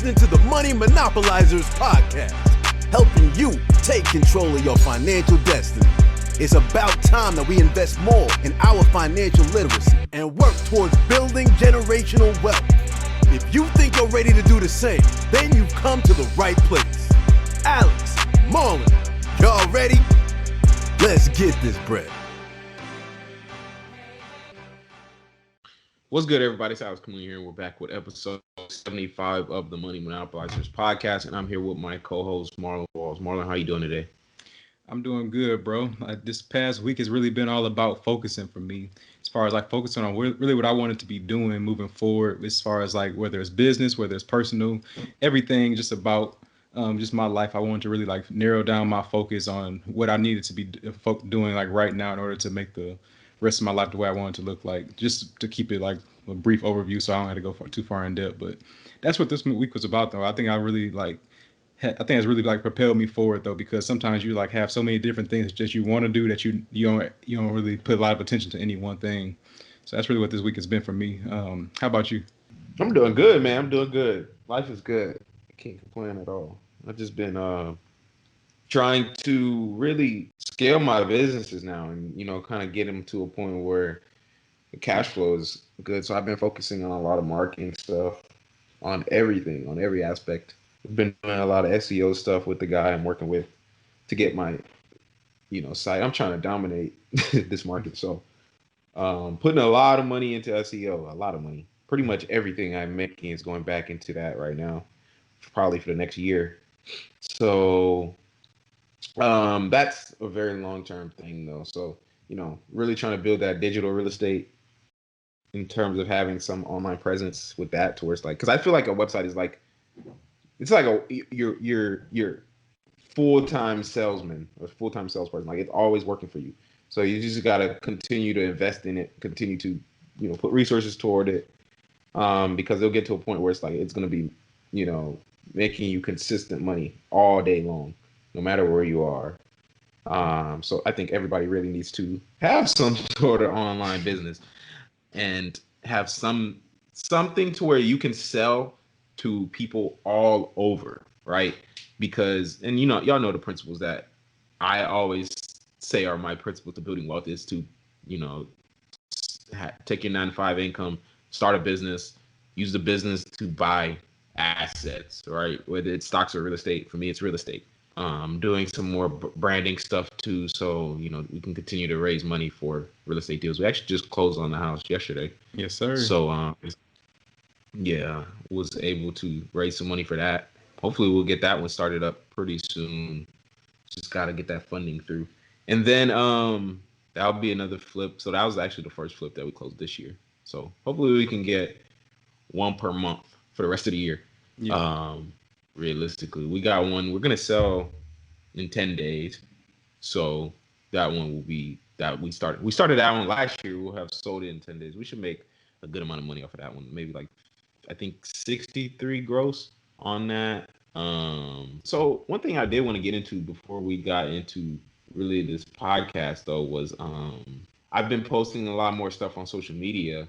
listening to the Money Monopolizers podcast, helping you take control of your financial destiny. It's about time that we invest more in our financial literacy and work towards building generational wealth. If you think you're ready to do the same, then you've come to the right place. Alex, Marlon, y'all ready? Let's get this bread. What's good, everybody? It's Alex coming here, and we're back with episode 75 of the Money Monopolizers podcast, and I'm here with my co-host, Marlon Walls. Marlon, how you doing today? I'm doing good, bro. This past week has really been all about focusing for me, as far as like focusing on really what I wanted to be doing moving forward, as far as like whether it's business, whether it's personal, everything just about just my life. I wanted to really like narrow down my focus on what I needed to be doing like right now in order to make the rest of my life the way I want it to look like, just to keep it like a brief overview so I don't have to go too far in depth. But that's what this week was about, though. I think it's really like propelled me forward, though, because sometimes you like have so many different things that you want to do that you don't really put a lot of attention to any one thing. So that's really what this week has been for me. How about you? I'm doing good, man. I'm doing good. Life is good. I can't complain at all. I've just been trying to really scale my businesses now and, kind of get them to a point where the cash flow is good. So I've been focusing on a lot of marketing stuff, on everything, on every aspect. I've been doing a lot of SEO stuff with the guy I'm working with to get my, site. I'm trying to dominate this market. So putting a lot of money into SEO, a lot of money. Pretty much everything I'm making is going back into that right now, probably for the next year. So that's a very long-term thing, though. So, really trying to build that digital real estate in terms of having some online presence with that towards like, because I feel like a website is like, it's like your full-time salesman or full-time salesperson. Like, it's always working for you. So you just got to continue to invest in it, continue to, put resources toward it, because they'll get to a point where it's like, it's going to be, making you consistent money all day long, no matter where you are. So I think everybody really needs to have some sort of online business and have something to where you can sell to people all over, right? Because, and y'all know the principles that I always say are my principles to building wealth is to, take your 9-to-5 income, start a business, use the business to buy assets, right? Whether it's stocks or real estate. For me, it's real estate. Doing some more branding stuff too, so we can continue to raise money for real estate deals. We actually just closed on the house yesterday. Yes, sir. So was able to raise some money for that. Hopefully we'll get that one started up pretty soon. Just got to get that funding through, and then that'll be another flip. So that was actually the first flip that we closed this year. So hopefully we can get one per month for the rest of the year. Yeah. Realistically, we got one we're gonna sell in 10 days, so that one will be that we started that one last year. We'll have sold it in 10 days. We should make a good amount of money off of that one, maybe like I think 63 gross on that. So one thing I did want to get into before we got into really this podcast, though, was I've been posting a lot more stuff on social media.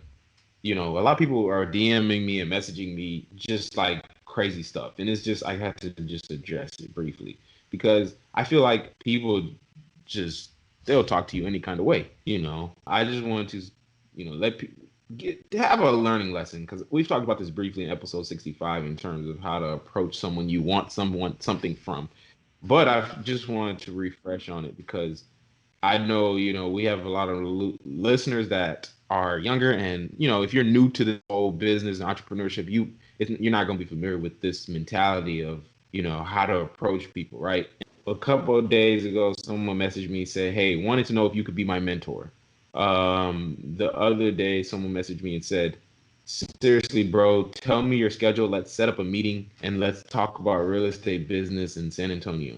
A lot of people are DMing me and messaging me just like crazy stuff. And it's just, I have to just address it briefly because I feel like people they'll talk to you any kind of way. I just want to, let people have a learning lesson, because we've talked about this briefly in episode 65 in terms of how to approach someone you want something from. But I just wanted to refresh on it because I know, we have a lot of listeners that are younger, and if you're new to the whole business and entrepreneurship, you're not going to be familiar with this mentality of how to approach people, right? A couple of days ago, someone messaged me and said, "Hey, wanted to know if you could be my mentor." The other day, someone messaged me and said, "Seriously, bro, tell me your schedule. Let's set up a meeting and let's talk about real estate business in San Antonio."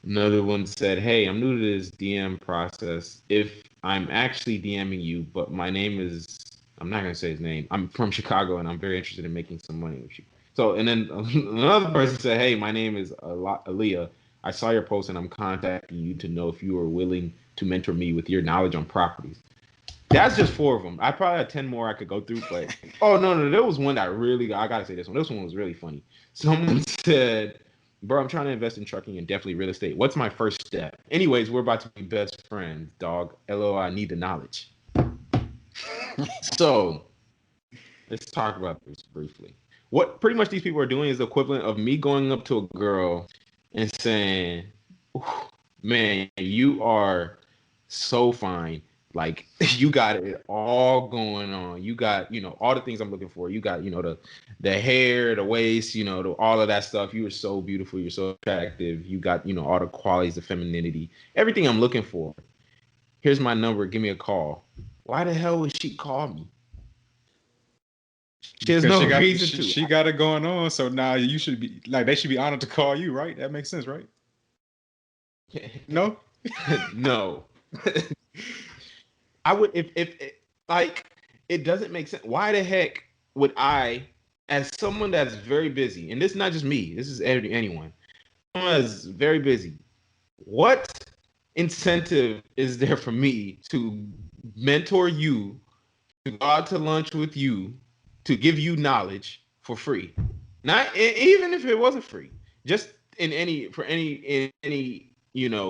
Another one said, "Hey, I'm new to this DM process. If I'm actually DMing you, but my name is," I'm not going to say his name, "I'm from Chicago and I'm very interested in making some money with you." So, and then another person said, "Hey, my name is Aaliyah. I saw your post and I'm contacting you to know if you are willing to mentor me with your knowledge on properties." That's just 4 of them. I probably had 10 more I could go through, but no, there was one that really I gotta say this one. This one was really funny. Someone said, "Bro, I'm trying to invest in trucking and definitely real estate. What's my first step?" Anyways, we're about to be best friends, dog. LOL, I need the knowledge. So let's talk about this briefly. What pretty much these people are doing is the equivalent of me going up to a girl and saying, "Man, you are so fine. Like you got it all going on. You got, all the things I'm looking for. You got, the hair, the waist, all of that stuff. You are so beautiful. You're so attractive. You got, all the qualities of femininity. Everything I'm looking for. Here's my number. Give me a call." Why the hell would she call me? She has Because no reason to. she got it going on. So now you should be like, they should be honored to call you, right? That makes sense, right? No? No. I would if like it doesn't make sense. Why the heck would I, as someone that's very busy, and this is not just me, this is anyone, someone that's very busy, what incentive is there for me to mentor you, to go out to lunch with you, to give you knowledge for free? Not even if it wasn't free, just in any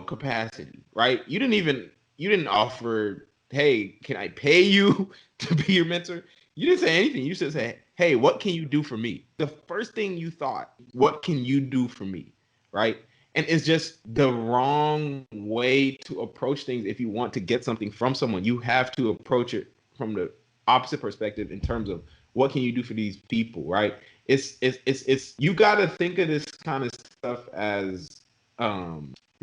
capacity, right? You didn't offer, "Hey, can I pay you to be your mentor?" You didn't say anything. You just said, "Hey, what can you do for me?" The first thing you thought, "What can you do for me?" Right? And it's just the wrong way to approach things. If you want to get something from someone, you have to approach it from the opposite perspective in terms of what can you do for these people, right? It's you got to think of this kind of stuff as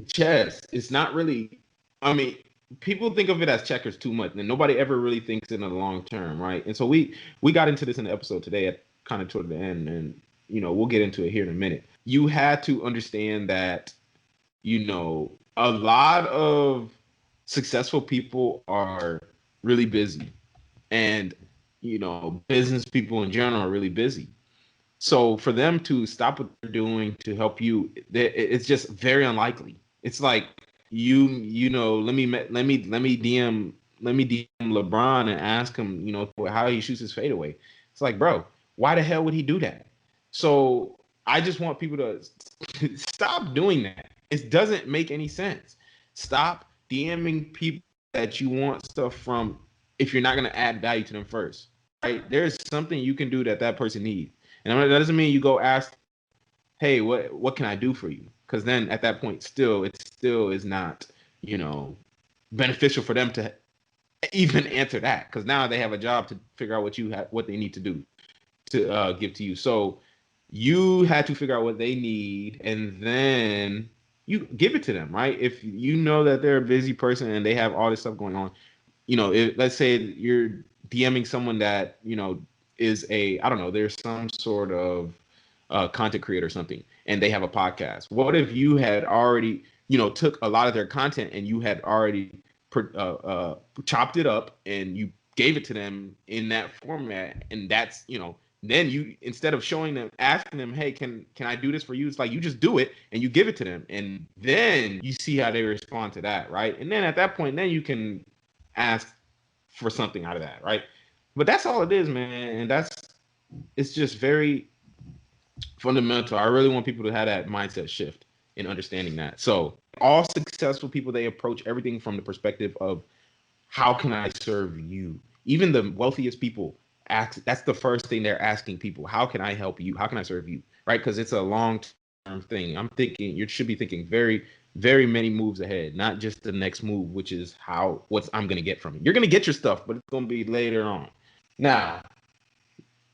chess. It's not really. I mean, people think of it as checkers too much, and nobody ever really thinks in the long term, right? And so we got into this in the episode today at kind of toward the end, and we'll get into it here in a minute. You had to understand that a lot of successful people are really busy, and business people in general are really busy. So for them to stop what they're doing to help you, it's just very unlikely. It's like let me DM LeBron and ask him, how he shoots his fadeaway. It's like, bro, why the hell would he do that? So I just want people to stop doing that. It doesn't make any sense. Stop DMing people that you want stuff from if you're not going to add value to them first. Right? There's something you can do that person needs. And that doesn't mean you go ask, "Hey, what can I do for you?" Because then at that point, it still is not, beneficial for them to even answer that. Because now they have a job to figure out what they need to do to give to you. So you had to figure out what they need, and then you give it to them, right? If you know that they're a busy person and they have all this stuff going on, let's say you're DMing someone that is I don't know, there's some sort of content creator or something, and they have a podcast. What if you had already took a lot of their content and you had already chopped it up and you gave it to them in that format, and that's then you, instead of showing them, asking them, "Hey, can I do this for you?" It's like you just do it and you give it to them, and then you see how they respond to that, right? And then at that point, then you can ask for something out of that, right? But that's all it is, man. And it's just very fundamental. I really want people to have that mindset shift in understanding that. So all successful people, they approach everything from the perspective of, how can I serve you? Even the wealthiest people that's the first thing they're asking people. How can I help you? How can I serve you? Right? Because it's a long-term thing. I'm thinking you should be thinking very, very many moves ahead, not just the next move, which is what I'm going to get from it. You're going to get your stuff, but it's going to be later on. Now,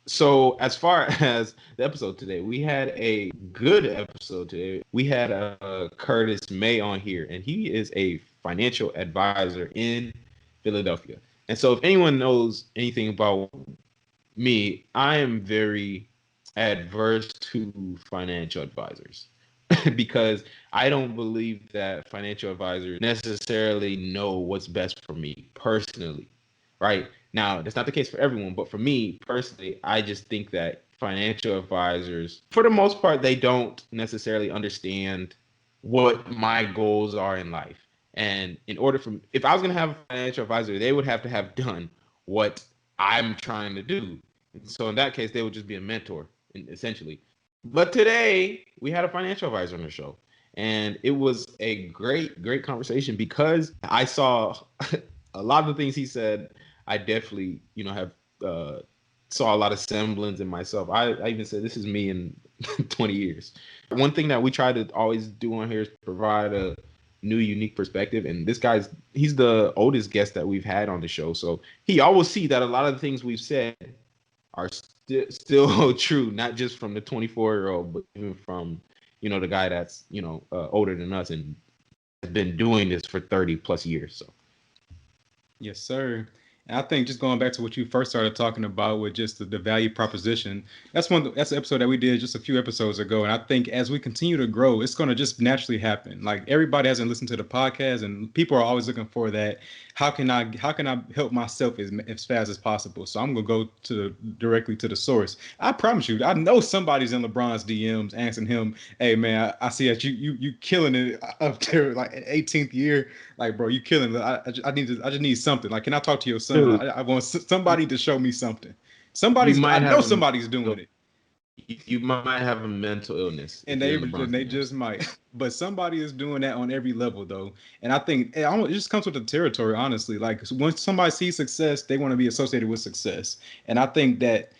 so as far as the episode today, we had a good episode today. We had Curtis May on here, and he is a financial advisor in Philadelphia. And so if anyone knows anything about me, I am very adverse to financial advisors because I don't believe that financial advisors necessarily know what's best for me personally, right? Now, that's not the case for everyone, but for me personally, I just think that financial advisors, for the most part, they don't necessarily understand what my goals are in life. And in order for if I was going to have a financial advisor, they would have to have done what I'm trying to do. And so in that case, they would just be a mentor, essentially. But today we had a financial advisor on the show, and it was a great conversation because I saw a lot of the things he said. I definitely, have saw a lot of semblance in myself. I even said this is me in 20 years. One thing that we try to always do on here is provide a new, unique perspective. And he's the oldest guest that we've had on the show, so he always see that a lot of the things we've said are still true, not just from the 24-year-old, but even from the guy that's older than us and has been doing this for 30 plus years. So Yes, sir. And I think just going back to what you first started talking about with just the value proposition, that's the episode that we did just a few episodes ago. And I think as we continue to grow, it's going to just naturally happen. Like everybody hasn't listened to the podcast, and people are always looking for that. How can I help myself as fast as possible? So I'm gonna go directly to the source. I promise you, I know somebody's in LeBron's DMs asking him, "Hey man, I see that you killing it up there, like 18th year, like bro, you killing it. I just need something. Like, can I talk to your son? I want somebody to show me something. I know somebody's doing it." You might have a mental illness, and they just might. But somebody is doing that on every level, though. And I think it just comes with the territory, honestly. Like once somebody sees success, they want to be associated with success. And I think that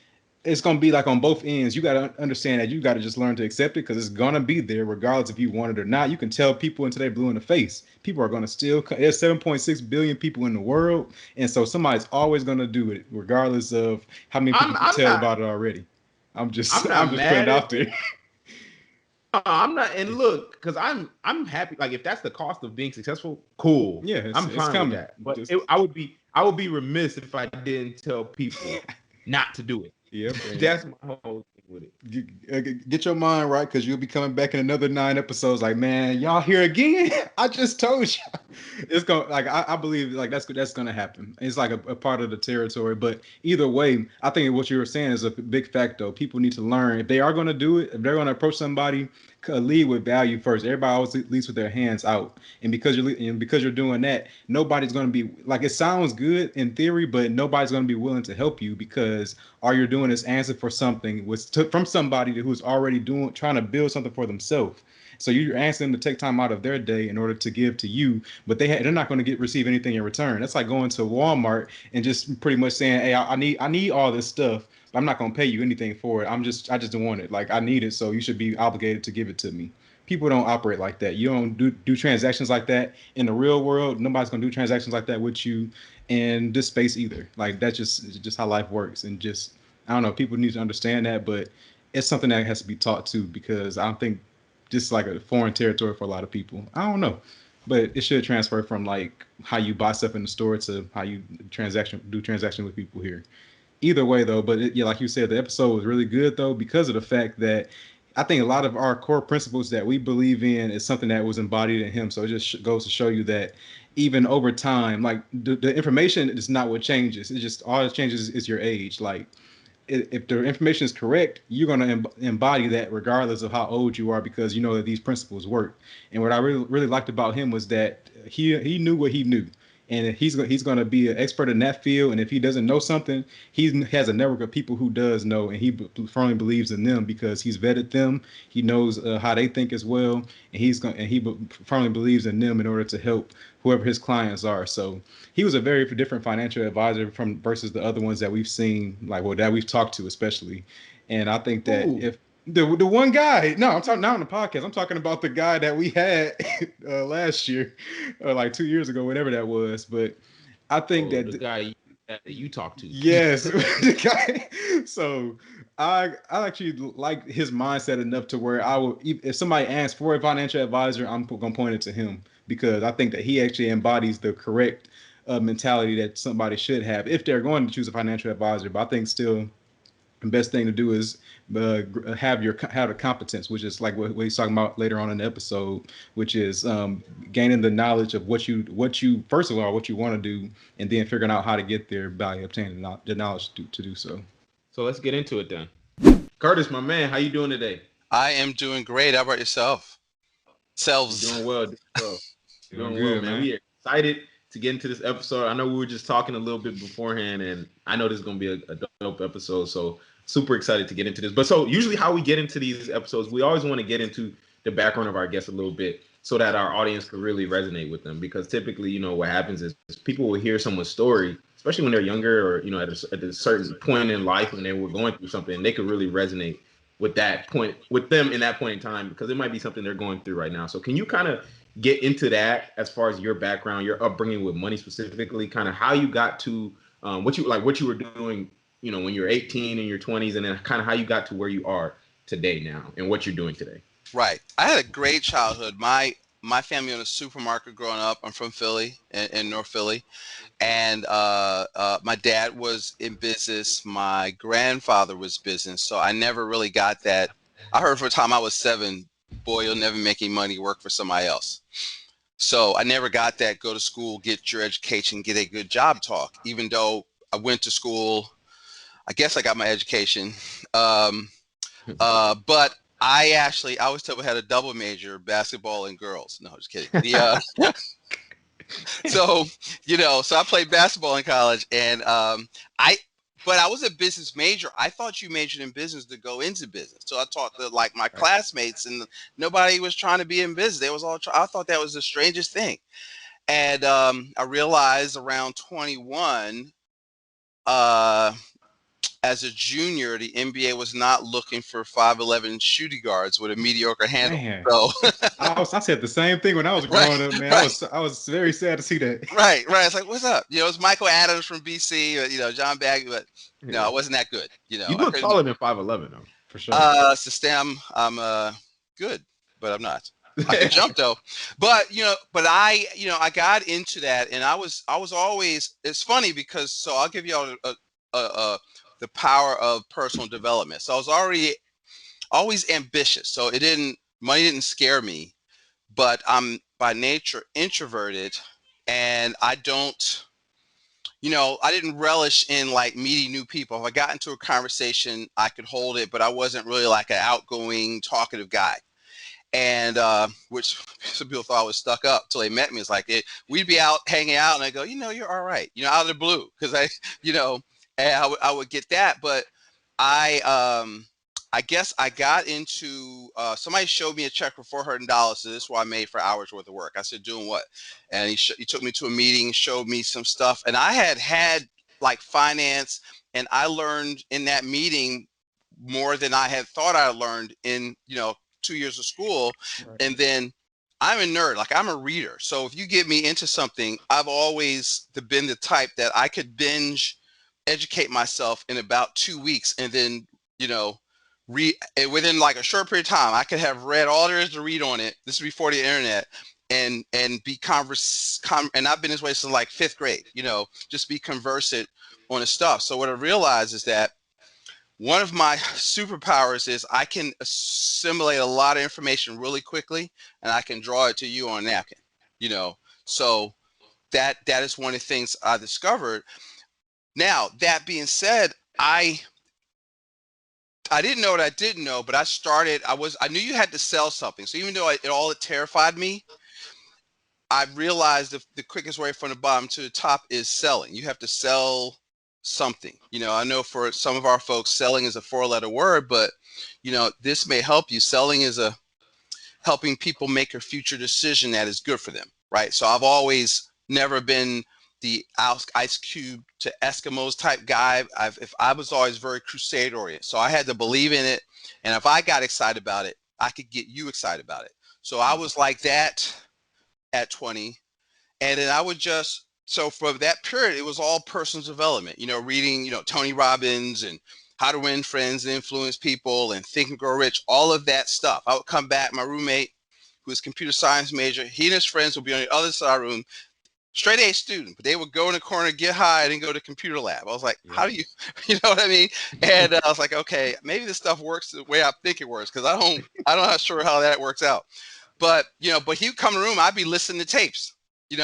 it's going to be like on both ends. You got to understand that you got to just learn to accept it because it's going to be there regardless if you want it or not. You can tell people until they're blue in the face. People are going to still, there's 7.6 billion people in the world. And so somebody's always going to do it regardless of how many people can tell about it already. I'm just putting it out there. I'm not, and look, because I'm happy. Like if that's the cost of being successful, cool. Yeah, I'm fine with that. But I would be remiss if I didn't tell people not to do it. Yeah, that's my whole thing with it. Get your mind right, because you'll be coming back in another 9 episodes. Like, man, y'all here again? I just told you. It's gonna I believe like that's gonna happen. It's like a part of the territory. But either way, I think what you were saying is a big fact. Though people need to learn if they are gonna do it. If they're gonna approach somebody, lead with value first. Everybody always leads with their hands out, and because you're doing that, nobody's gonna be like, it sounds good in theory, but nobody's gonna be willing to help you because all you're doing is answer for something from somebody who's already trying to build something for themselves. So you're asking them to take time out of their day in order to give to you, but they're not going to receive anything in return. That's like going to Walmart and just pretty much saying, "Hey, I need all this stuff. I'm not going to pay you anything for it. I just don't want it. Like I need it, so you should be obligated to give it to me." People don't operate like that. You don't do transactions like that in the real world. Nobody's going to do transactions like that with you in this space either. Like that's just how life works. And just, I don't know, people need to understand that, but it's something that has to be taught too, because I don't think just like a foreign territory for a lot of people. I don't know, but it should transfer from like how you buy stuff in the store to how you do transaction with people here. Either way though, but yeah, like you said, the episode was really good though, because of the fact that I think a lot of our core principles that we believe in is something that was embodied in him. So it just goes to show you that even over time, like the information is not what changes. It's just all that changes is your age. Like if the information is correct, you're going to embody that regardless of how old you are, because you know that these principles work. And what I really liked about him was that he knew what he knew. And he's going to be an expert in that field. And if he doesn't know something, he has a network of people who does know, and he firmly believes in them because he's vetted them. He knows how they think as well, and he firmly believes in them in order to help whoever his clients are. So he was a very different financial advisor versus the other ones that we've seen, that we've talked to especially. And I think that if the one guy, no, I'm talking not on the podcast. I'm talking about the guy that we had last year, or like 2 years ago, whatever that was. But I think that the guy that you talked to, yes, the guy. So I actually like his mindset enough to where I will, if somebody asks for a financial advisor, I'm gonna point it to him, because I think that he actually embodies the correct mentality that somebody should have if they're going to choose a financial advisor. But I think still the best thing to do is have the competence, which is like what he's talking about later on in the episode, which is gaining the knowledge of what you first of all what you want to do, and then figuring out how to get there by obtaining the knowledge to do so. So let's get into it then. Curtis, my man, how you doing today? I am doing great. How about yourself? Selves. Doing well. Doing well, good, man. man. We are excited to get into this episode. I know we were just talking a little bit beforehand, and I know this is going to be a dope episode. So super excited to get into this. But so usually how we get into these episodes, we always want to get into the background of our guests a little bit so that our audience can really resonate with them. Because typically, what happens is people will hear someone's story, especially when they're younger or, at a certain point in life when they were going through something, and they could really resonate with that point, with them in that point in time, because it might be something they're going through right now. So can you kind of get into that as far as your background, your upbringing with money specifically, kind of how you got to what you were doing, when you were 18 in your 20s, and then kind of how you got to where you are today now and what you're doing today. Right. I had a great childhood. My family owned a supermarket growing up. I'm from Philly, in North Philly, and my dad was in business. My grandfather was business, so I never really got that. I heard from the time I was 7, boy, you'll never make any money, work for somebody else. So I never got that go to school, get your education, get a good job talk, even though I went to school. I guess I got my education. But I was told I had a double major, basketball and girls. No, just kidding. So I played basketball in college, and but I was a business major. I thought you majored in business to go into business. So I talked to my classmates, and nobody was trying to be in business. They was all. I thought that was the strangest thing, and I realized around 21. As a junior, the NBA was not looking for 5'11" shooting guards with a mediocre handle. Man. So I said the same thing when I was growing up, man. Right. I was very sad to see that. Right. It's like, what's up? It was Michael Adams from BC, John Bagley, but no, I wasn't that good. You look taller than 5'11" though. For sure. I'm good, but I'm not. I can jump though, but I got into that, and I was always. It's funny because I'll give you all the power of personal development. So I was always ambitious. So money didn't scare me, but I'm by nature introverted, and I didn't relish in meeting new people. If I got into a conversation, I could hold it, but I wasn't really an outgoing, talkative guy. And which some people thought I was stuck up till they met me. It's we'd be out hanging out, and I go, you're all right, out of the blue, because and I would get that. But I guess I got into somebody showed me a check for $400. So this is what I made for hours worth of work. I said, doing what? And he took me to a meeting, showed me some stuff, and I had finance, and I learned in that meeting more than I had thought I learned in 2 years of school. Right. And then I'm a nerd, I'm a reader. So if you get me into something, I've always been the type that I could binge educate myself in about 2 weeks, and then read within a short period of time. I could have read all there is to read on it. This is before the internet, and be and I've been this way since 5th grade. Just be conversant on the stuff. So what I realized is that one of my superpowers is I can assimilate a lot of information really quickly, and I can draw it to you on a napkin. So that is one of the things I discovered. Now, that being said, I didn't know what I didn't know, but I knew you had to sell something. So even though it terrified me, I realized the quickest way from the bottom to the top is selling. You have to sell something. I know for some of our folks, selling is a 4-letter word, but this may help you. Selling is helping people make a future decision that is good for them, right? So I've always never been the Ice Cube to Eskimos type guy. I was always very crusade oriented. So I had to believe in it. And if I got excited about it, I could get you excited about it. So I was like that at 20. And then so for that period, it was all personal development, reading, Tony Robbins and How to Win Friends and Influence People and Think and Grow Rich, all of that stuff. I would come back, my roommate, who was a computer science major, he and his friends would be on the other side of the room, straight A student, but they would go in the corner, get high, and then go to computer lab. I was like, How do you know what I mean? And I was like, okay, maybe this stuff works the way I think it works, because I'm not sure how that works out. But, but he would come in the room, I'd be listening to tapes, in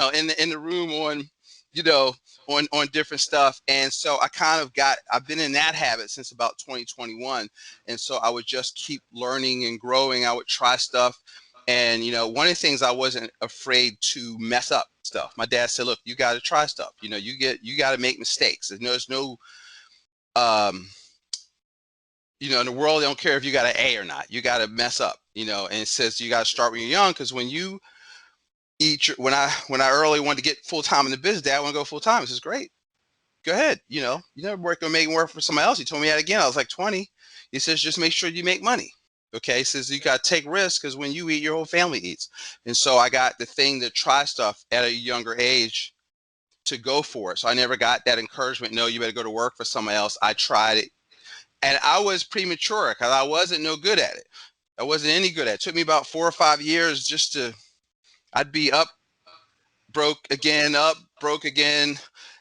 the room on, on different stuff. And so I've been in that habit since about 2021. And so I would just keep learning and growing. I would try stuff. And, you know, one of the things I wasn't afraid to mess up stuff. My dad said, look, you got to try stuff. You know, you got to make mistakes. There's no, you know, in the world, they don't care if you got an A or not. You got to mess up, you know, and it says you got to start when you're young. Because when you when I early wanted to get full time in the business, Dad, I want to go full time. He says, great, go ahead. You know, you never worked on making work for somebody else. He told me that again. I was like 20. He says, just make sure you make money. Okay. He says, you got to take risks because when you eat, your whole family eats. And so I got the thing to try stuff at a younger age to go for it. So I never got that encouragement. No, you better go to work for somebody else. I tried it. And I was premature because I wasn't no good at it. I wasn't any good at it. It took me about 4 or 5 years just to, I'd be up, broke again,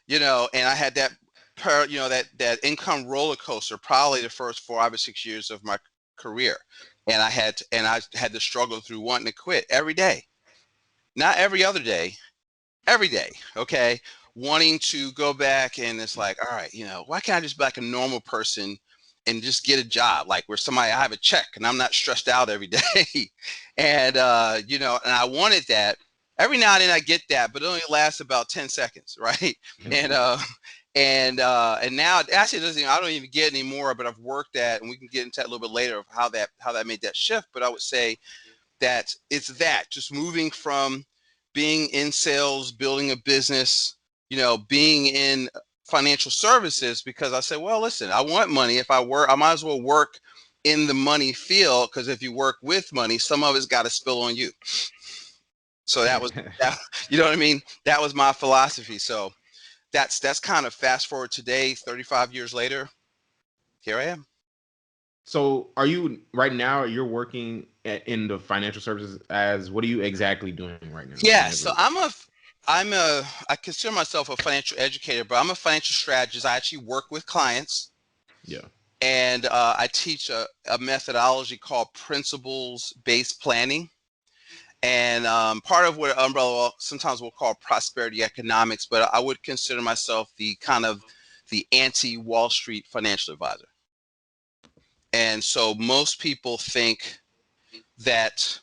you know, and I had that, you know, that income roller coaster probably the first 4 or 6 years of my career. And I had to struggle through wanting to quit every day, not every other day, every day. Okay. Wanting to go back, and it's like, all right, you know, why can't I just be like a normal person and just get a job, like where I have a check and I'm not stressed out every day. And, you know, and I wanted that. Every now and then I get that, but it only lasts about 10 seconds. Right. And now actually I don't even get it anymore, but I've worked at, and we can get into that a little bit later of how that made that shift. But I would say that it's that just moving from being in sales, building a business, you know, being in financial services, because I said, well, listen, I want money. If I work, I might as well work in the money field, because if you work with money, some of it's got to spill on you. So that was that, you know what I mean? That was my philosophy. So that's kind of fast forward today, 35 years later, here I am. So are you right now, you're working in the financial services as, what are you exactly doing right now? Yeah, so I consider myself a financial educator, but I'm a financial strategist. I actually work with clients. Yeah. And I teach a methodology called principles-based planning. And part of what umbrella sometimes we'll call prosperity economics, but I would consider myself the kind of the anti-Wall Street financial advisor. And so most people think that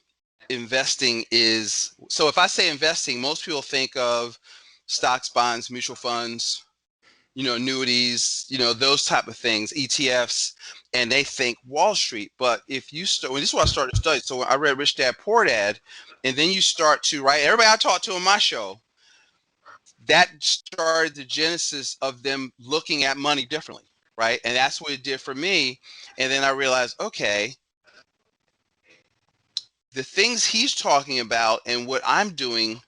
investing is, so if I say investing, most people think of stocks, bonds, mutual funds, you know, annuities, you know, those type of things, ETFs, and they think Wall Street. But if you start, this is what I started to study. So I read Rich Dad Poor Dad, and then you start to, right, everybody I talked to on my show, that started the genesis of them looking at money differently, right? And that's what it did for me. And then I realized, okay, the things he's talking about and what I'm doing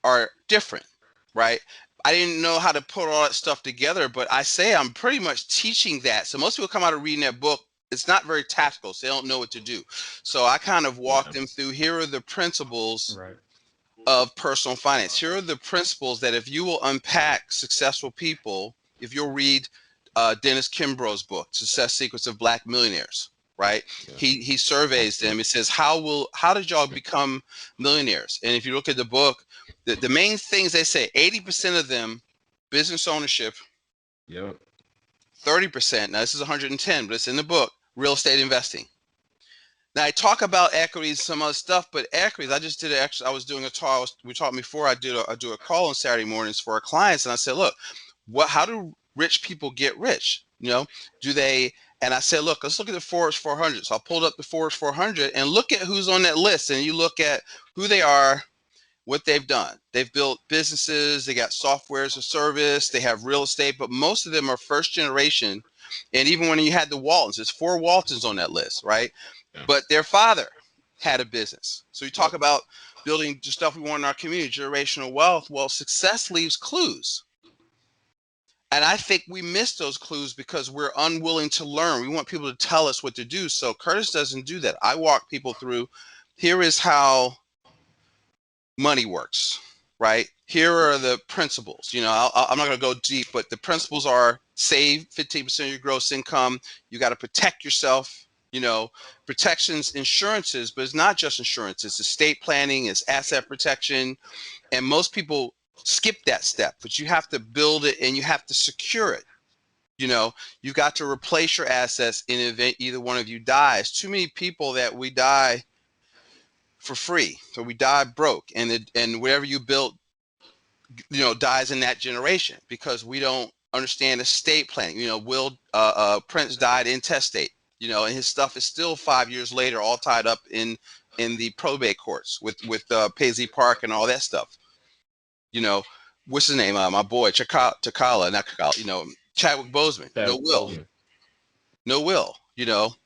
are different, right? I didn't know how to put all that stuff together, but I say I'm pretty much teaching that. So most people come out of reading that book, it's not very tactical, so they don't know what to do. So I kind of walk them through, here are the principles of personal finance. Here are the principles that if you will unpack successful people, if you'll read Dennis Kimbrough's book, Success Secrets of Black Millionaires, right? Yeah. He surveys them. It says, how did y'all become millionaires? And if you look at the book, the main things they say, 80% of them, business ownership. Yep. 30%, now this is 110, but it's in the book, real estate investing. Now I talk about equities, some other stuff, but equities, I just did it. Actually, I was doing a talk. We talked before. I do a call on Saturday mornings for our clients, and I said, look, how do rich people get rich? You know, do they? And I said, look, let's look at the Forbes 400. So I pulled up the Forbes 400 and look at who's on that list, and you look at who they are, what they've done. They've built businesses, they got software as a service, they have real estate, but most of them are first generation. And even when you had the Waltons, there's 4 Waltons on that list, right? Yeah. But their father had a business. So you talk about building the stuff we want in our community, generational wealth. Well, success leaves clues. And I think we miss those clues because we're unwilling to learn. We want people to tell us what to do. So Curtis doesn't do that. I walk people through, here is how money works, right? Here are the principles. You know, I'm not going to go deep, but the principles are save 15% of your gross income. You got to protect yourself, you know, protections, insurances, but it's not just insurance. It's estate planning, it's asset protection. And most people skip that step, but you have to build it and you have to secure it. You know, you've got to replace your assets in the event either one of you dies. Too many people that we die for free. So we die broke, and whatever you built, dies in that generation because we don't understand estate planning. Prince died intestate, and his stuff is still 5 years later, all tied up in the probate courts with Paisley Park and all that stuff. What's his name? My boy Chakala, not Chakala. Chadwick Boseman. No will. Yeah. No will.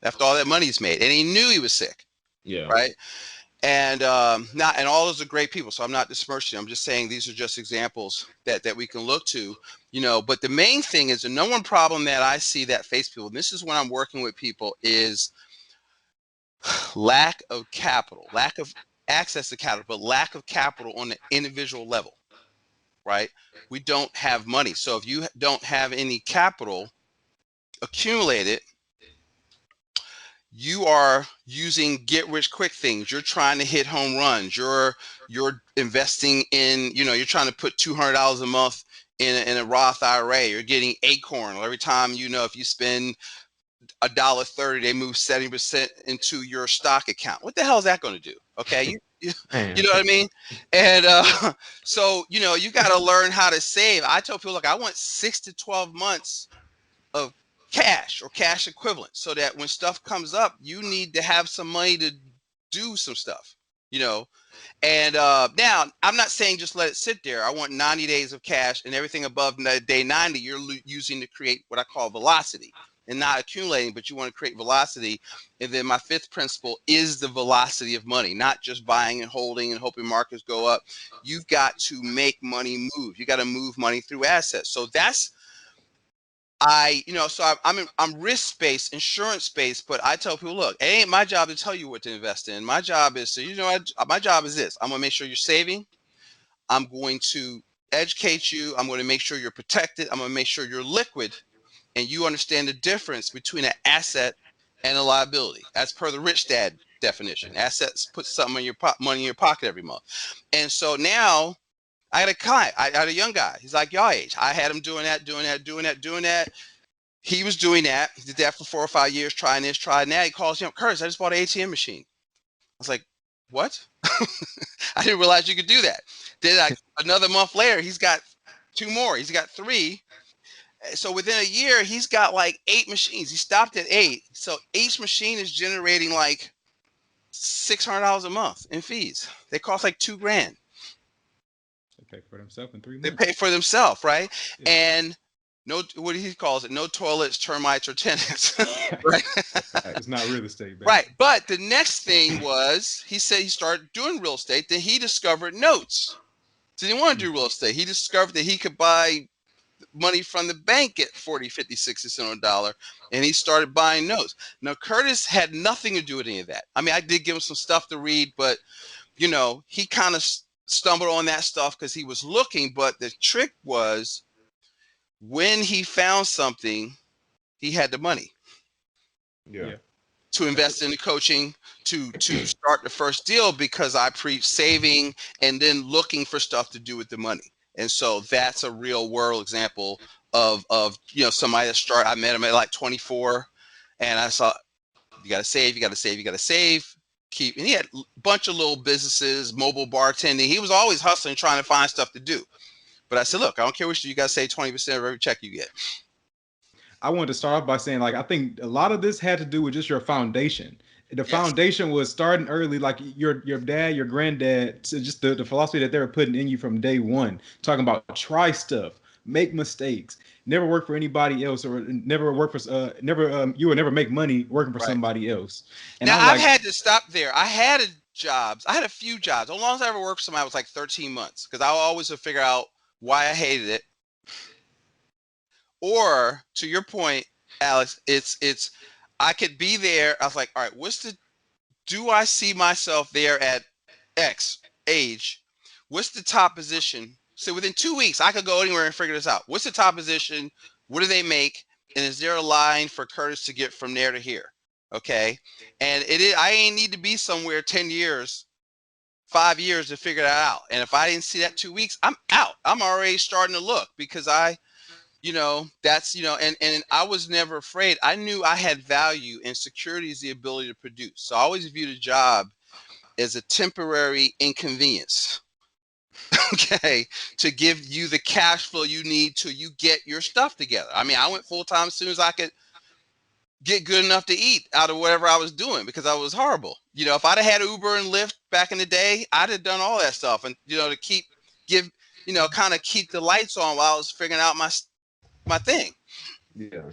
After all that money he's made, and he knew he was sick. Yeah. Right. And and all those are great people. So I'm not dispersing. I'm just saying these are just examples that we can look to, But the main thing is the number one problem that I see that face people, and this is when I'm working with people, is lack of capital, lack of access to capital, but lack of capital on the individual level. Right? We don't have money. So if you don't have any capital accumulated, you are using get rich quick things. You're trying to hit home runs. You're investing in, you're trying to put $200 a month in a Roth IRA. You're getting Acorn. Every time, if you spend $1.30, they move 70% into your stock account. What the hell is that going to do? Okay. You know what I mean? And so, you got to learn how to save. I tell people, look, I want 6 to 12 months of cash or cash equivalent so that when stuff comes up, you need to have some money to do some stuff, and now I'm not saying just let it sit there. I want 90 days of cash, and everything above day 90 you're using to create what I call velocity, and not accumulating, but you want to create velocity. And then my fifth principle is the velocity of money, not just buying and holding and hoping markets go up. You've got to make money move. You got to move money through assets. So that's I'm risk-based, insurance-based, but I tell people, look, it ain't my job to tell you what to invest in. My job is my job is this. I'm going to make sure you're saving. I'm going to educate you. I'm going to make sure you're protected. I'm going to make sure you're liquid, and you understand the difference between an asset and a liability, as per the rich dad definition. Assets put something in your money in your pocket every month. And so now I had a client. I had a young guy. He's like your age. I had him doing that. He was doing that. He did that for 4 or 5 years, trying this, trying that. He calls him, Curtis, I just bought an ATM machine. I was like, what? I didn't realize you could do that. Then another month later, he's got 2 more. He's got 3. So within a year, he's got like 8 machines. He stopped at 8. So each machine is generating like $600 a month in fees. They cost like $2,000. They pay for themselves in 3 months. They pay for themselves, right? Yeah. And what he calls it, no toilets, termites, or tenants. Right? It's not real estate, baby. Right. But the next thing was, he said he started doing real estate. Then he discovered notes. So he didn't want to do real estate. He discovered that he could buy money from the bank at 40, 50, 60 cents on a dollar. And he started buying notes. Now, Curtis had nothing to do with any of that. I mean, I did give him some stuff to read, but, he kind of stumbled on that stuff because he was looking. But the trick was, when he found something, he had the money. Yeah. To invest in the coaching, to start the first deal, because I preach saving and then looking for stuff to do with the money. And so that's a real world example of somebody that started. I met him at like 24, and I saw, you got to save, keep. And he had a bunch of little businesses, mobile bartending. He was always hustling, trying to find stuff to do. But I said, look, I don't care what you got to say, 20% of every check you get. I wanted to start off by saying, like, I think a lot of this had to do with just your foundation. The foundation was starting early, like your dad, your granddad, so just the philosophy that they were putting in you from day one, talking about try stuff, make mistakes, never work for anybody else, or never work for you will never make money working for somebody else. And now I've had to stop there. I had a few jobs. The longest I ever worked for somebody was like 13 months, because I always would figure out why I hated it. Or to your point, Alex, it's I could be there. I was like, all right, do I see myself there at X age? What's the top position? So within 2 weeks, I could go anywhere and figure this out. What's the top position? What do they make? And is there a line for Curtis to get from there to here? Okay. And I ain't need to be somewhere 10 years, 5 years to figure that out. And if I didn't see that 2 weeks, I'm out. I'm already starting to look, because that's, and I was never afraid. I knew I had value, and security is the ability to produce. So I always viewed a job as a temporary inconvenience. Okay, to give you the cash flow you need till you get your stuff together. I mean, I went full time as soon as I could get good enough to eat out of whatever I was doing because I was horrible. You know, if I'd have had Uber and Lyft back in the day, I'd have done all that stuff, and you know, to kind of keep the lights on while I was figuring out my thing. Yeah.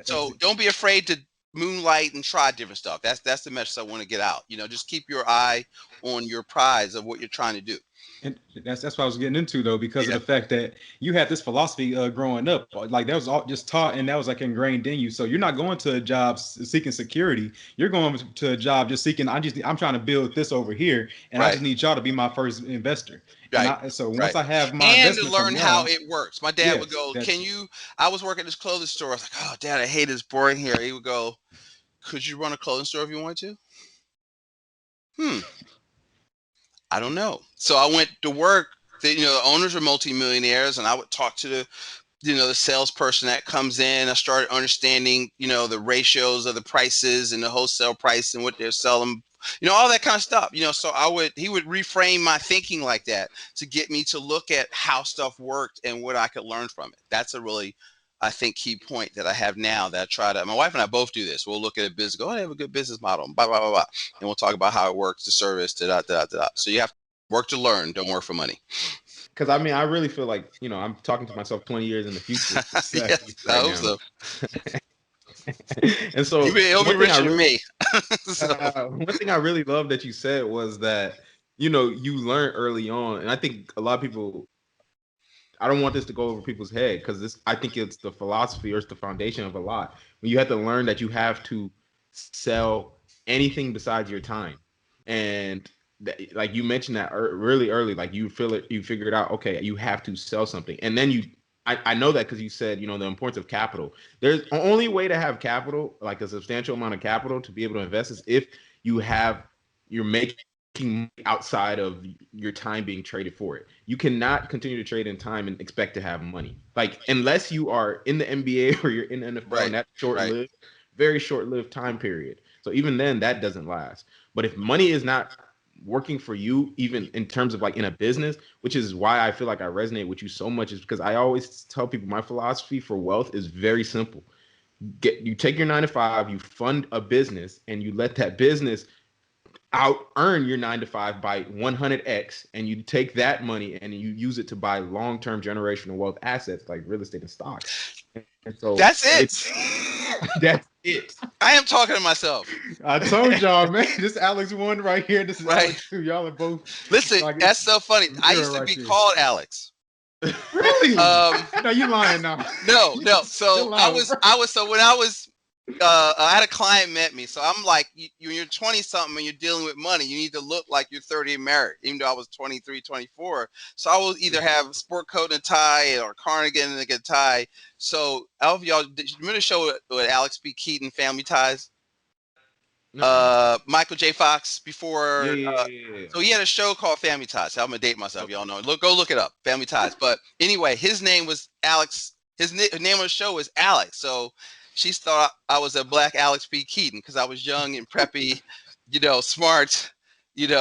So don't be afraid to moonlight and try different stuff. That's the message I want to get out. You know, just keep your eye on your prize of what you're trying to do. And that's what I was getting into though, because of the fact that you had this philosophy growing up, like that was all just taught and that was like ingrained in you. So you're not going to a job seeking security. You're going to a job just seeking. I'm trying to build this over here, and I just need y'all to be my first investor. Right. So once I have my and investment to learn from how y'all, it works. My dad would go, "Can you?" I was working at this clothing store. I was like, "Oh, Dad, I hate it. It's boring here." He would go, "Could you run a clothing store if you wanted to?" I don't know. So I went to work. The owners are multimillionaires, and I would talk to the salesperson that comes in. I started understanding, the ratios of the prices and the wholesale price and what they're selling, all that kind of stuff. So he would reframe my thinking like that to get me to look at how stuff worked and what I could learn from it. That's a really, I think, key point that I have now that I try to. My wife and I both do this. We'll look at a business, go, "Oh, they have a good business model, blah blah blah blah," and we'll talk about how it works, the service, da da da da. So you have to work to learn, don't work for money. Because I mean, I really feel like I'm talking to myself 20 years in the future. Yes, I hope so. And so He'll be richer than me. One thing I really love that you said was that you learn early on, and I think a lot of people. I don't want this to go over people's head because I think it's the philosophy or it's the foundation of a lot. When you have to learn that you have to sell anything besides your time, and like you mentioned that really early, like you figured out, okay, you have to sell something, and then I know that because you said, the importance of capital. There's the only way to have capital, like a substantial amount of capital to be able to invest, is if you're making outside of your time being traded for it. You cannot continue to trade in time and expect to have money. Like, unless you are in the NBA or you're in the NFL, and that's short-lived, very short-lived time period. So even then, that doesn't last. But if money is not working for you, even in terms of like in a business, which is why I feel like I resonate with you so much, is because I always tell people my philosophy for wealth is very simple. You take your 9 to 5, you fund a business, and you let that business out earn your 9 to 5 by 100x, and you take that money and you use it to buy long-term generational wealth assets like real estate and stocks. And so that's it. That's it. I am talking to myself. I told y'all, man. This Alex 1 right here. This is Alex 2. Y'all are both. Listen, that's so funny. I used to be called Alex. Really? No, you lying now. No. So I was. So when I was. I had a client met me, so I'm like, you're 20 something and you're dealing with money, you need to look like you're 30 and married, even though I was 23, 24. So I will either have a sport coat and a tie or cardigan and a tie. So all of y'all, did you remember the show with Alex P. Keaton, Family Ties? Michael J. Fox before. Yeah. So he had a show called Family Ties. So I'm gonna date myself, y'all know. Go look it up, Family Ties. But anyway, his name was Alex. His name of the show was Alex. So she thought I was a black Alex P. Keaton because I was young and preppy, smart, and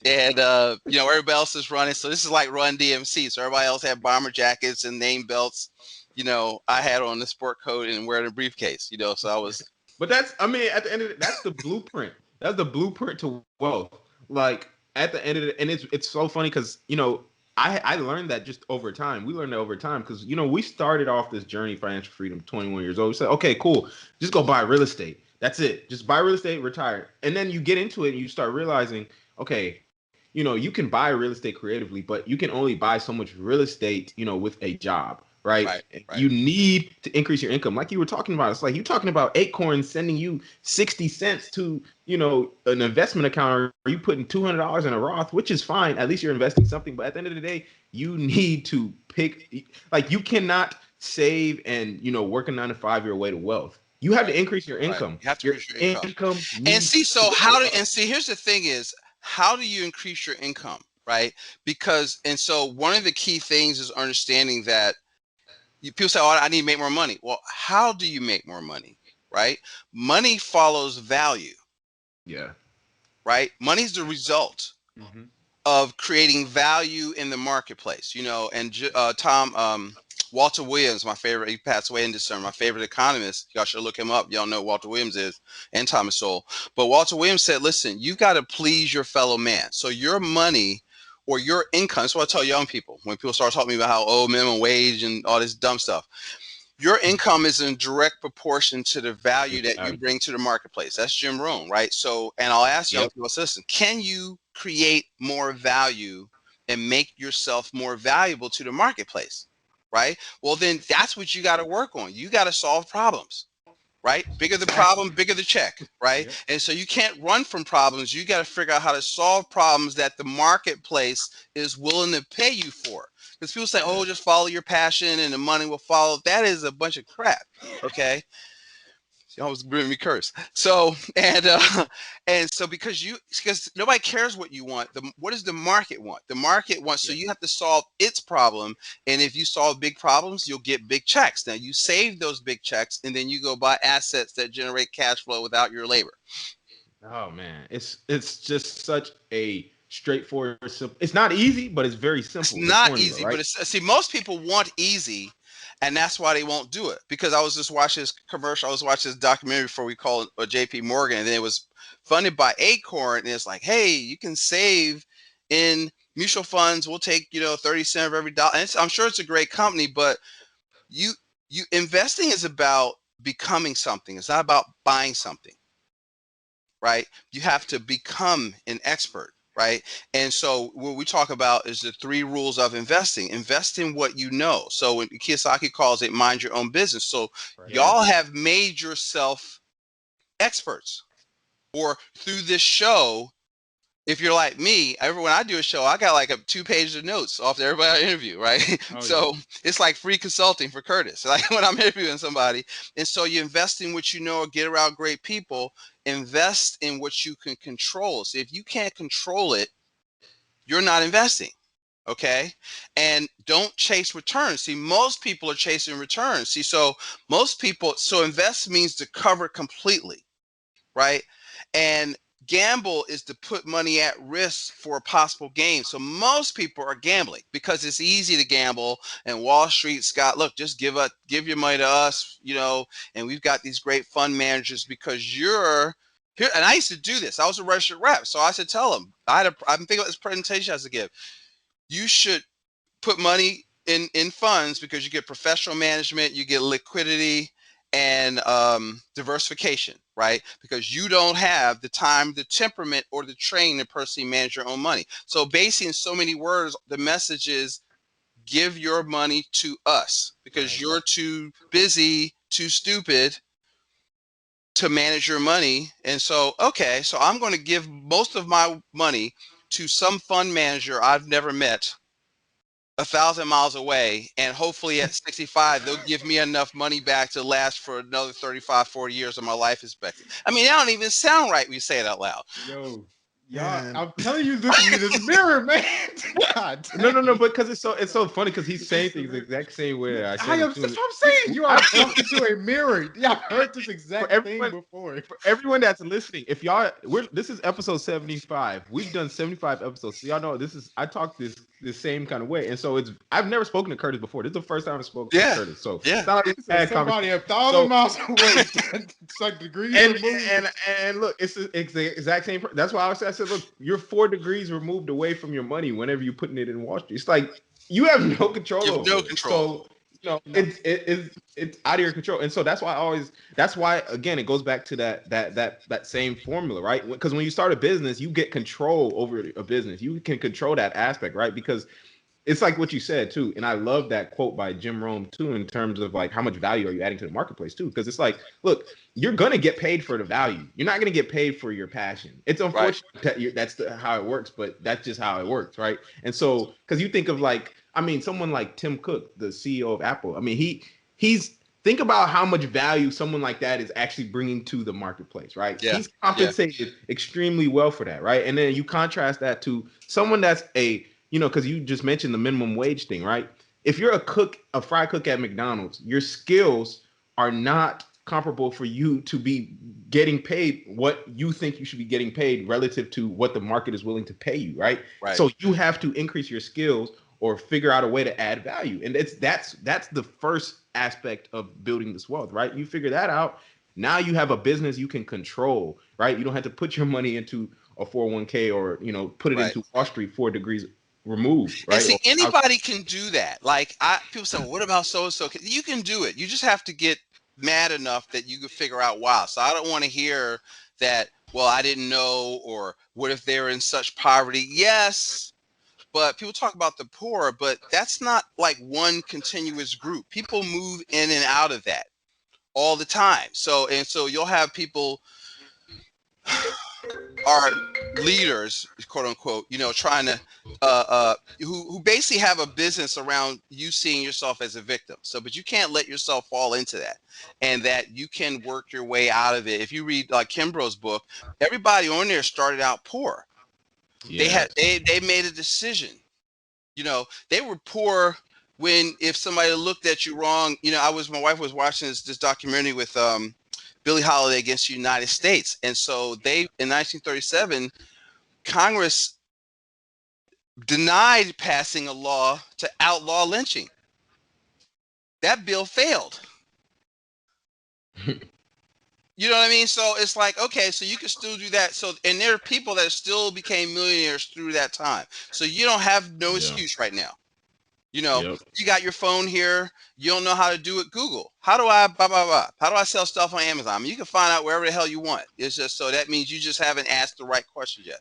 everybody else is running. So this is like Run DMC. So everybody else had bomber jackets and name belts. I had on the sport coat and wearing a briefcase. So I was. But at the end of it, that's the blueprint. That's the blueprint to wealth. Like at the end of it, and it's so funny because I learned that just over time. We learned that over time because, we started off this journey, financial freedom, 21 years old. We said, okay, cool. Just go buy real estate. That's it. Just buy real estate, retire. And then you get into it and you start realizing, okay, you can buy real estate creatively, but you can only buy so much real estate, with a job, right? You need to increase your income. Like you were talking about, it's like you're talking about Acorn sending you 60 cents to, an investment account, or you putting $200 in a Roth, which is fine. At least you're investing something. But at the end of the day, you need to you cannot save and, work a 9 to 5 your way to wealth. You have to increase your income. You have to increase your income. And see, here's the thing is, how do you increase your income, right? So one of the key things is understanding that people say, "Oh, I need to make more money." Well, how do you make more money, right? Money follows value. Yeah. right? Money's the result Mm-hmm. of creating value in the marketplace, you know. And Walter Williams, my favorite, he passed away in December, my favorite economist. Y'all should look him up. Y'all know who Walter Williams is, and Thomas Sowell. But Walter Williams said, listen, you got to please your fellow man. So your money or your income, that's what I tell young people when people start talking to me about how, oh, minimum wage and all this dumb stuff. Your income is in direct proportion to the value that you bring to the marketplace. That's Jim Rohn, right? So, and I'll ask young people, listen, can you create more value and make yourself more valuable to the marketplace, right? Well, then that's what you got to work on. You got to solve problems, right? Bigger the problem, bigger the check, right? Yep. And so you can't run from problems. You got to figure out how to solve problems that the marketplace is willing to pay you for. Because people say, oh, just follow your passion and the money will follow. That is a bunch of crap, okay? She almost bring me curse. So and so because nobody cares what you want. What does the market want? The market wants, so you have to solve its problem. And if you solve big problems, you'll get big checks. Now you save those big checks and then you go buy assets that generate cash flow without your labor. Oh man, it's just such a straightforward, simple. It's not easy, but it's very simple. It's the not formula, easy, right? but see, most people want easy, and that's why they won't do it. Because I was just watching this commercial, I was watching this documentary before we called JP Morgan, and then it was funded by Acorn, and it's like, hey, you can save in mutual funds. We'll take 30 cents of every dollar. And I'm sure it's a great company, but you investing is about becoming something. It's not about buying something, right? You have to become an expert, right? And so what we talk about is the 3 rules of investing. Invest in what you know. So when Kiyosaki calls it mind your own business. So y'all have made yourself experts, or through this show. If you're like me, when I do a show, I got like 2 pages of notes off to everybody I interview, right? So it's like free consulting for Curtis, like when I'm interviewing somebody. And so you invest in what you know, or get around great people, invest in what you can control. So if you can't control it, you're not investing. Okay. And don't chase returns. See, most people are chasing returns. See, so invest means to cover completely, right? And gamble is to put money at risk for a possible gain. So most people are gambling because it's easy to gamble, and Wall Street's got, look, just give your money to us, and we've got these great fund managers because you're here. And I used to do this. I was a registered rep. So I should tell them, I'm thinking about this presentation I has to give. You should put money in funds because you get professional management, you get liquidity, and diversification, right? Because you don't have the time, the temperament, or the training to personally manage your own money. So basically, in so many words, the message is give your money to us because you're too busy, too stupid to manage your money. And so, okay, so I'm going to give most of my money to some fund manager I've never met 1,000 miles away, and hopefully at 65 they'll give me enough money back to last for another 35, 40 years of my life expectancy. I mean, that don't even sound right when you say it out loud. Y'all, Man. I'm telling you, look in this mirror, man. God No, dang. because it's so funny because he's saying things the exact same way I That's said. what I'm saying. You are talking to a mirror. Yeah, I've heard this exact thing before. For everyone that's listening, if this is episode 75. We've done 75 episodes, so y'all know I talk this same kind of way, and so I've never spoken to Curtis before. This is the first time I spoke to Curtis, so it's not like So somebody 1,000 miles away, it's like degrees removed. And look, it's the exact same. That's why I said, look, you're 4 degrees removed away from your money whenever you're putting it in Wall Street. It's like you have no control. You have no over control. So it's out of your control, and so that's why again it goes back to that same formula, right? Because when you start a business, you get control over a business. You can control that aspect, right? Because it's like what you said too, and I love that quote by Jim Rohn too, in terms of like how much value are you adding to the marketplace too? Because it's like, look, you're gonna get paid for the value. You're not gonna get paid for your passion. It's unfortunate that that's how it works, but that's just how it works, right? And so, because you think of someone like Tim Cook, the CEO of Apple. I mean, he's think about how much value someone like that is actually bringing to the marketplace, right? Yeah. He's compensated extremely well for that, right? And then you contrast that to someone that's because you just mentioned the minimum wage thing, right? If you're a fry cook at McDonald's, your skills are not comparable for you to be getting paid what you think you should be getting paid relative to what the market is willing to pay you, right? Right. So you have to increase your skills or figure out a way to add value. And that's the first aspect of building this wealth, right? You figure that out. Now you have a business you can control, right? You don't have to put your money into a 401k or, put it Right. into Wall Street 4 degrees removed, And right? see, anybody can do that. Like people say, well, what about so and so? You can do it. You just have to get mad enough that you can figure out why. So I don't want to hear that, well, I didn't know, or what if they're in such poverty? Yes, but people talk about the poor, but that's not like one continuous group. People move in and out of that all the time. So you'll have people are leaders, quote unquote, trying to who basically have a business around you seeing yourself as a victim. So, but you can't let yourself fall into that, and that you can work your way out of it. If you read like Kimbrough's book, everybody on there started out poor. Yeah. They made a decision. They were poor when, if somebody looked at you wrong, my wife was watching this documentary with Billie Holiday against the United States. And so in 1937, Congress denied passing a law to outlaw lynching. That bill failed. You know what I mean? So it's like, okay, so you can still do that. So, and there are people that still became millionaires through that time. So you don't have no excuse right now. Yep. You got your phone here. You don't know how to do it. Google. How do I How do I sell stuff on Amazon? I mean, you can find out wherever the hell you want. It's just, so that means you just haven't asked the right questions yet.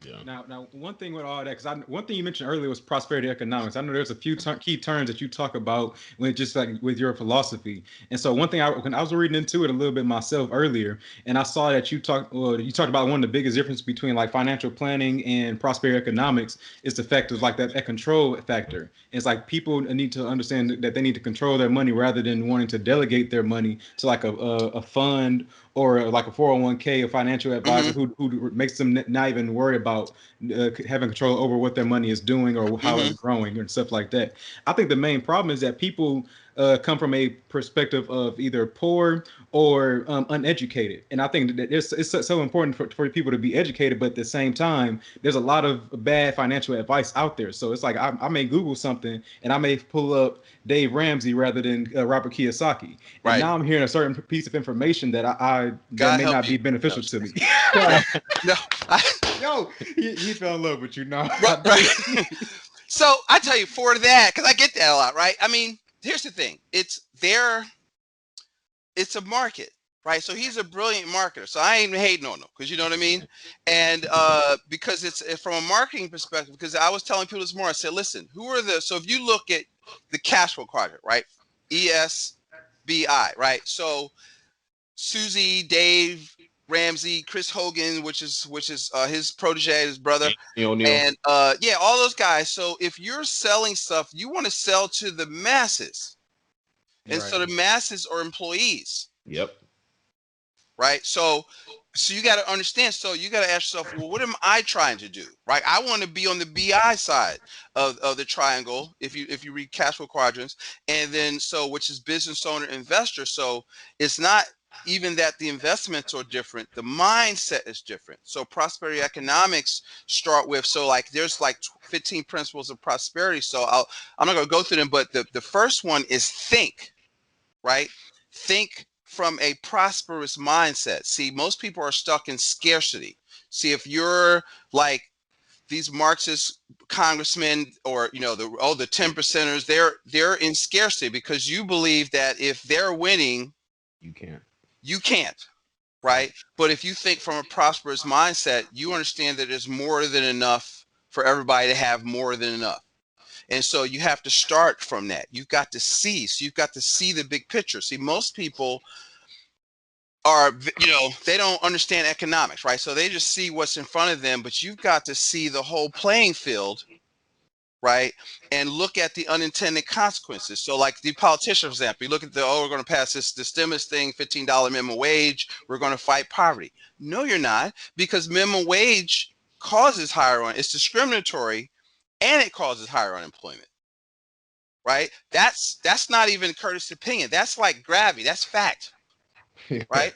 Yeah. Now, one thing with all that, because one thing you mentioned earlier was prosperity economics. I know there's a few key terms that you talk about when just like with your philosophy. And so one thing when I was reading into it a little bit myself earlier, and I saw that you talked about one of the biggest difference between like financial planning and prosperity economics is the fact of like that control factor. It's like people need to understand that they need to control their money rather than wanting to delegate their money to like a fund or like a 401k, a financial advisor who makes them not even worry about having control over what their money is doing or how it's growing and stuff like that. I think the main problem is that people come from a perspective of either poor or uneducated. And I think that it's so important for people to be educated, but at the same time, there's a lot of bad financial advice out there. So it's like I may Google something and I may pull up Dave Ramsey rather than Robert Kiyosaki. Right. And now I'm hearing a certain piece of information that that may not be beneficial to me. Yo, he fell in love with you now. Right. So I tell you, for that, because I get that a lot, right? I mean, here's the thing. It's a market, right? So he's a brilliant marketer. So I ain't hating on him, because you know what I mean? And because it's from a marketing perspective, because I was telling people this morning, I said, listen, so if you look at the cash flow quadrant, right? ESBI, right? So Susie, Dave Ramsey, Chris Hogan, which is his protege, his brother, and all those guys. So if you're selling stuff, you want to sell to the masses, and so the masses are employees. Yep. Right. So you got to understand. So you got to ask yourself, well, what am I trying to do? Right. I want to be on the BI side of the triangle. If you read cash flow quadrants, and then which is business owner, investor. So it's not even that the investments are different, the mindset is different. So prosperity economics start with, there's like 15 principles of prosperity. So I'm not going to go through them, but the first one is think, right? Think from a prosperous mindset. See, most people are stuck in scarcity. See, if you're like these Marxist congressmen or the 10%ers, they're in scarcity because you believe that if they're winning, you can't, right? But if you think from a prosperous mindset, you understand that there's more than enough for everybody to have more than enough. And so you have to start from that. You've got to see. So you've got to see the big picture. See, most people are, they don't understand economics, right? So they just see what's in front of them, but you've got to see the whole playing field, right? And look at the unintended consequences. So like the politician, for example, you look at we're going to pass the stimulus thing, $15 minimum wage. We're going to fight poverty. No, you're not, because minimum wage causes it's discriminatory, and it causes higher unemployment, right? That's not even Curtis' opinion. That's like gravity. That's fact. right?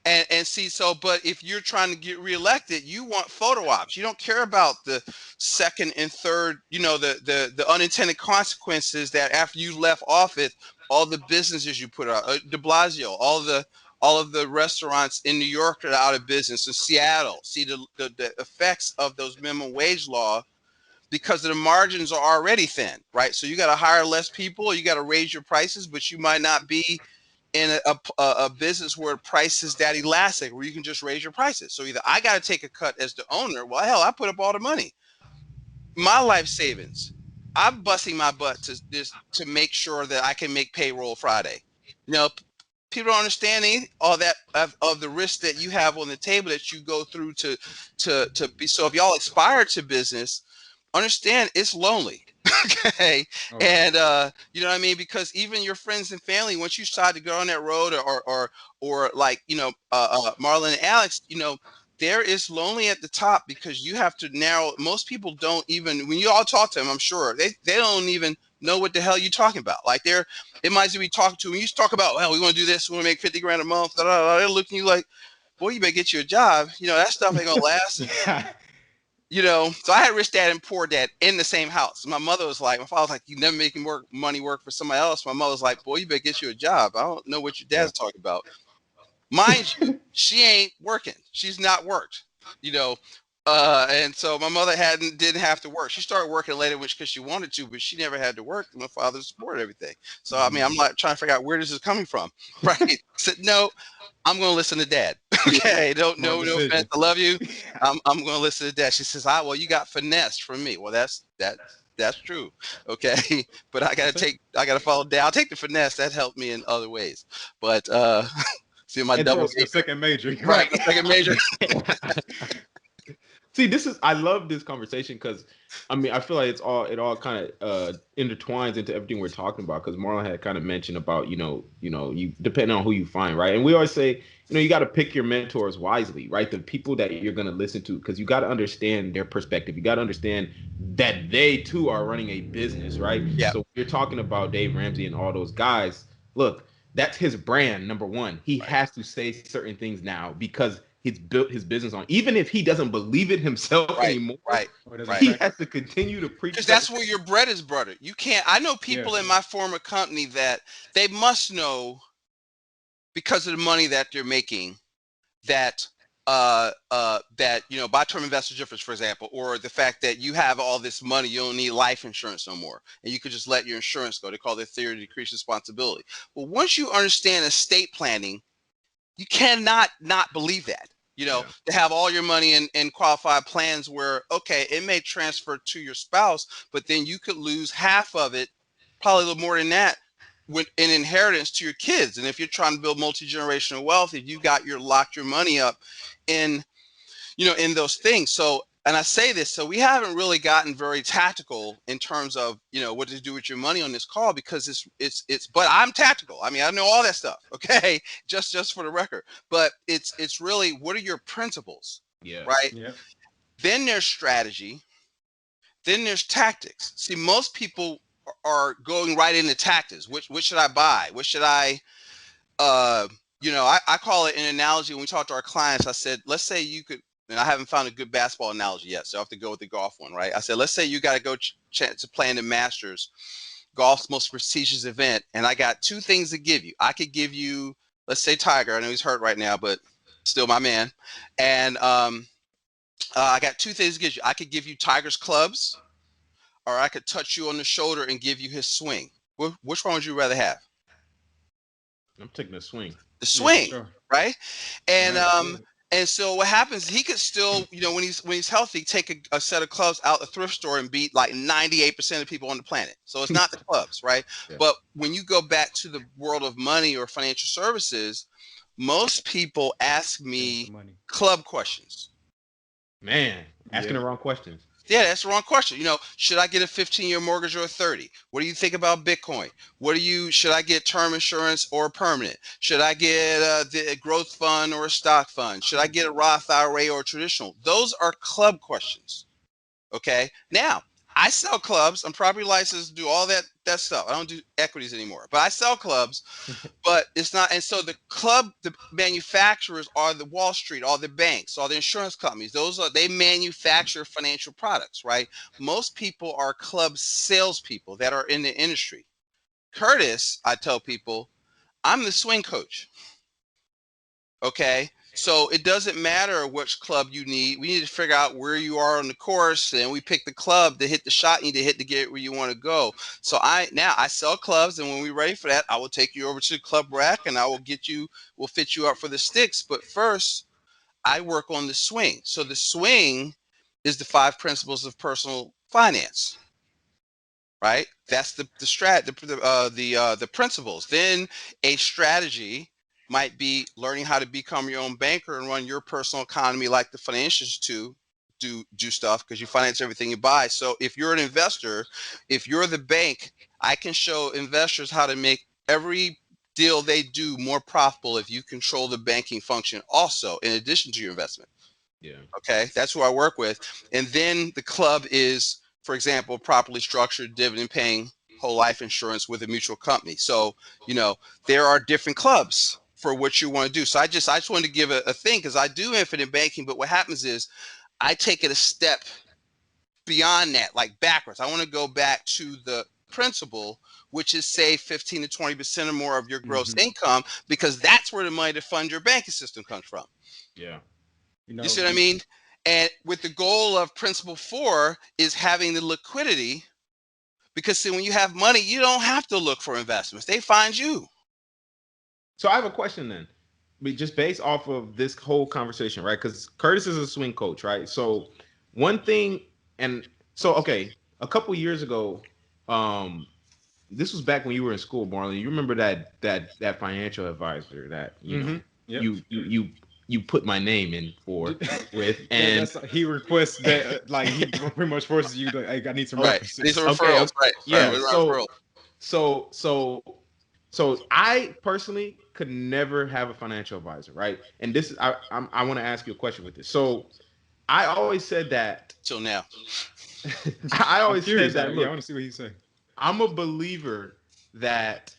And see, so, but if you're trying to get reelected, you want photo ops. You don't care about the second and third, the unintended consequences that after you left office, all the businesses you put out, De Blasio, all of the restaurants in New York that are out of business, in Seattle. See the effects of those minimum wage law, because the margins are already thin, right? So you got to hire less people, you got to raise your prices, but you might not be in a business where price is that elastic, where you can just raise your prices. So either I got to take a cut as the owner. Well, hell, I put up all the money, my life savings. I'm busting my butt to make sure that I can make payroll Friday. People don't understand all that of the risk that you have on the table that you go through to be. So if y'all aspire to business, understand it's lonely. Okay. And you know what I mean? Because even your friends and family, once you decide to go on that road, or like, Marlon and Alex, there is lonely at the top, because you have to narrow. Most people don't even, when you all talk to them, I'm sure they don't even know what the hell you're talking about. Like it might be talking to, when you talk about, well, we want to do this, we want to make 50 grand a month, they're looking at you like, boy, you better get you a job. That stuff ain't gonna last. So I had Rich Dad and Poor Dad in the same house. My father was like, you never making money work for somebody else. My mother was like, boy, you better get you a job. I don't know what your dad's talking about. Mind you, she ain't working. She's not worked, and so my mother didn't have to work. She started working later, because she wanted to, but she never had to work. My father supported everything. So, I mean, I'm like trying to figure out where this is coming from, right? I said, no, I'm going to listen to Dad. Okay. No offense. I love you. I'm going to listen to Dad. She says, well, you got finessed from me. Well, that's true. Okay. But I got to follow Dad. I'll take the finesse. That helped me in other ways. But, see my double second major. Right. Second major. See, I love this conversation, because I mean, I feel like it all kind of intertwines into everything we're talking about, because Marlon had kind of mentioned about, you depending on who you find, right? And we always say, you got to pick your mentors wisely, right? The people that you're going to listen to, because you got to understand their perspective. You got to understand that they too are running a business, right? Yeah. So you're talking about Dave Ramsey and all those guys. Look, that's his brand, number one. He has to say certain things now, because he's built his business on. Even if he doesn't believe it himself anymore, he has to continue to preach. Because that's where your bread is buttered. You can't. I know people in my former company that they must know, because of the money that they're making, that buy term investor difference, for example, or the fact that you have all this money, you don't need life insurance no more, and you could just let your insurance go. They call it theory of decreased responsibility. Well, once you understand estate planning, you cannot not believe that. To have all your money in qualified plans where, okay, it may transfer to your spouse, but then you could lose half of it, probably a little more than that, in inheritance to your kids. And if you're trying to build multi-generational wealth, if you locked your money up in those things. So, and I say this, so we haven't really gotten very tactical in terms of, what to do with your money on this call, because but I'm tactical. I mean, I know all that stuff. Okay. Just for the record, but it's really, what are your principles? Yeah. Right. Yeah. Then there's strategy. Then there's tactics. See, most people are going right into tactics. What should I buy? What should I, I call it an analogy. When we talk to our clients, I said, let's say you could, and I haven't found a good basketball analogy yet, so I have to go with the golf one, right? I said, let's say you got to go to play in the Masters, golf's most prestigious event, and I got two things to give you. I could give you, let's say Tiger. I know he's hurt right now, but still my man. And I got two things to give you. I could give you Tiger's clubs, or I could touch you on the shoulder and give you his swing. Which one would you rather have? I'm taking the swing. The swing, sure. right? And and so what happens? He could still, when he's healthy, take a set of clubs out the thrift store and beat like 98% of the people on the planet. So it's not the clubs, right? Yeah. But when you go back to the world of money or financial services, most people ask me club questions. Man, asking the wrong questions. Yeah, that's the wrong question. Should I get a 15-year mortgage or a 30? What do you think about Bitcoin? Should I get term insurance or permanent? Should I get a growth fund or a stock fund? Should I get a Roth IRA or traditional? Those are club questions. Okay. Now, I sell clubs. I'm property licensed, do all that stuff. I don't do equities anymore, but I sell clubs. But it's not. And so the manufacturers are the Wall Street, all the banks, all the insurance companies. They manufacture financial products, right? Most people are club salespeople that are in the industry. Curtis, I tell people, I'm the swing coach. Okay. So it doesn't matter which club you need. We need to figure out where you are on the course, and we pick the club to hit the shot you need to hit to get where you want to go. So I sell clubs, and when we're ready for that, I will take you over to the club rack, and we'll fit you up for the sticks. But first, I work on the swing. So the swing is the 5 principles of personal finance. Right? That's the principles. Then a strategy might be learning how to become your own banker and run your personal economy like the financial institute do stuff, because you finance everything you buy. So if you're an investor, if you're the bank, I can show investors how to make every deal they do more profitable if you control the banking function also, in addition to your investment. Yeah. Okay, that's who I work with. And then the club is, for example, properly structured dividend paying whole life insurance with a mutual company. So, there are different clubs for what you want to do. So I just wanted to give a thing, because I do infinite banking, but what happens is I take it a step beyond that, like backwards. I want to go back to the principle, which is save 15 to 20% or more of your gross income, because that's where the money to fund your banking system comes from. Yeah. You see what I mean? And with the goal of principle 4 is having the liquidity, because see, when you have money, you don't have to look for investments. They find you. So I have a question then. Just based off of this whole conversation, right? Because Curtis is a swing coach, right? So one thing, okay, a couple years ago, this was back when you were in school, Marlon. You remember that financial advisor that Yep. you put my name in with, and he requests that like he pretty much forces you to, like, I need some Right. references. These are referrals, right? Yeah. Right. So I personally could never have a financial advisor, right? And this is I want to ask you a question with this. So I always said that. Till now. I always said that. I Look, want to see what he's saying. I'm a believer that,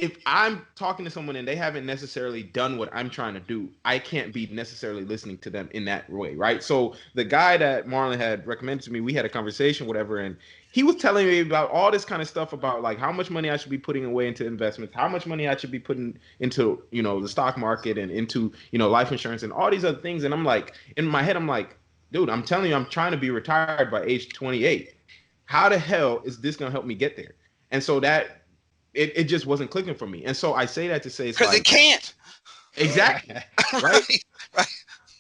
if I'm talking to someone and they haven't necessarily done what I'm trying to do, I can't be necessarily listening to them in that way, right? So the guy that Marlon had recommended to me, we had a conversation, whatever, and he was telling me about all this kind of stuff about like how much money I should be putting away into investments, how much money I should be putting into, the stock market and into, life insurance and all these other things. And I'm like, in my head, I'm like, dude, I'm telling you, I'm trying to be retired by age 28. How the hell is this going to help me get there? And so that, it just wasn't clicking for me. And so I say that to say, it's because like, it can't. Exactly. Right. Right.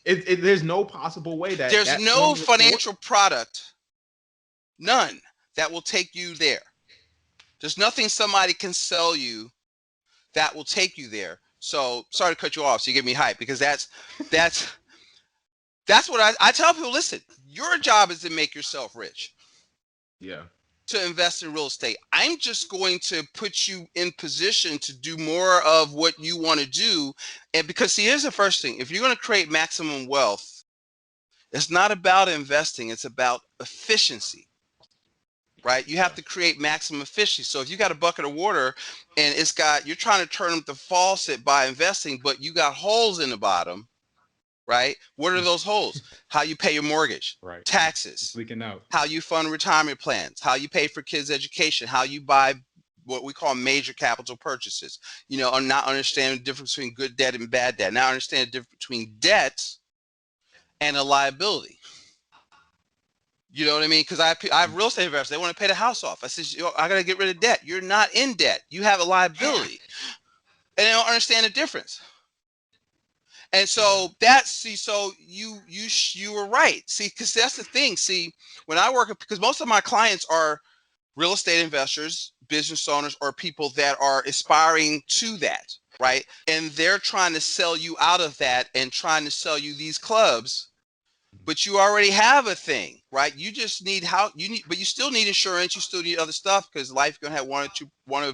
There's no possible way that There's that no form of financial product, none, that will take you there. There's nothing somebody can sell you that will take you there. So sorry to cut you off. So you get me hyped, because that's what I tell people. Listen, your job is to make yourself rich. Yeah. To invest in real estate. I'm just going to put you in position to do more of what you want to do. And because see, here's the first thing. If you're going to create maximum wealth, it's not about investing, it's about efficiency. Right? You have to create maximum efficiency. So if you got a bucket of water and you're trying to turn up the faucet by investing, but you got holes in the bottom, right? What are those holes? How you pay your mortgage, Right. taxes, It's leaking out. how you fund retirement plans, how you pay for kids' education, how you buy what we call major capital purchases. Or not understanding the difference between good debt and bad debt. Now understand the difference between debt and a liability. You know what I mean? Because I have real estate investors. They want to pay the house off. I said, I got to get rid of debt. You're not in debt. You have a liability. And they don't understand the difference. And so you were right. See, because that's the thing. See, when I work, because most of my clients are real estate investors, business owners, or people that are aspiring to that, right? And they're trying to sell you out of that and trying to sell you these clubs, but you already have a thing, right? You just need but you still need insurance. You still need other stuff, because life is gonna have one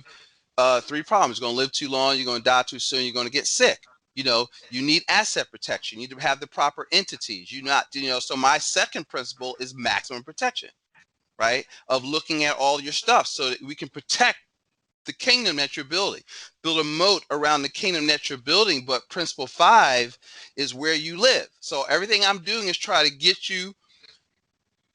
of 3 problems. You're gonna live too long. You're gonna die too soon. You're gonna get sick. You know, you need asset protection. You need to have the proper entities. So my second principle is maximum protection, right? Of looking at all your stuff so that we can protect the kingdom that you're building, build a moat around the kingdom that you're building. But principle 5 is where you live. So everything I'm doing is try to get you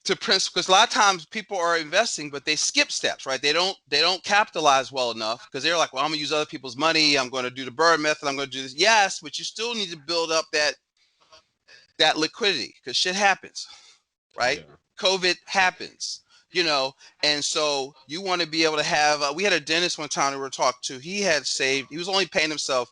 to principle, because a lot of times people are investing, but they skip steps, right? They don't capitalize well enough because they're like, well, I'm gonna use other people's money. I'm going to do the bird method. I'm going to do this. Yes, but you still need to build up that liquidity because shit happens, right? Yeah. COVID happens, and so you want to be able to have. We had a dentist one time we were talking to. He had saved. He was only paying himself.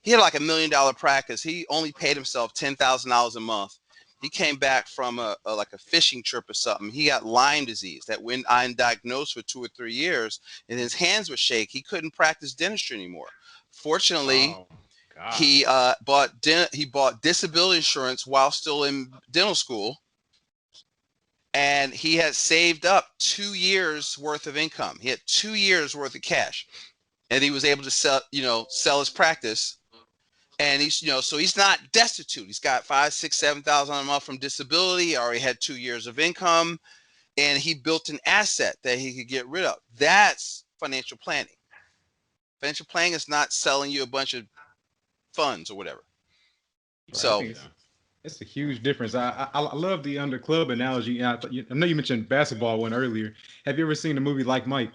He had like $1 million practice. He only paid himself $10,000 a month. He came back from like a fishing trip or something. He got Lyme disease that went undiagnosed for 2 or 3 years, and his hands would shake. He couldn't practice dentistry anymore. Fortunately, Oh God. he bought disability insurance while still in dental school, and he had saved up 2 years worth of income. He had 2 years worth of cash, and he was able to sell his practice. And he's, so he's not destitute. He's got 5, 6, 7,000 a month from disability. Already had 2 years of income, and he built an asset that he could get rid of. That's financial planning. Financial planning is not selling you a bunch of funds or whatever. Right, So I think it's a huge difference. I love the under club analogy. I know you mentioned basketball one earlier. Have you ever seen the movie Like Mike?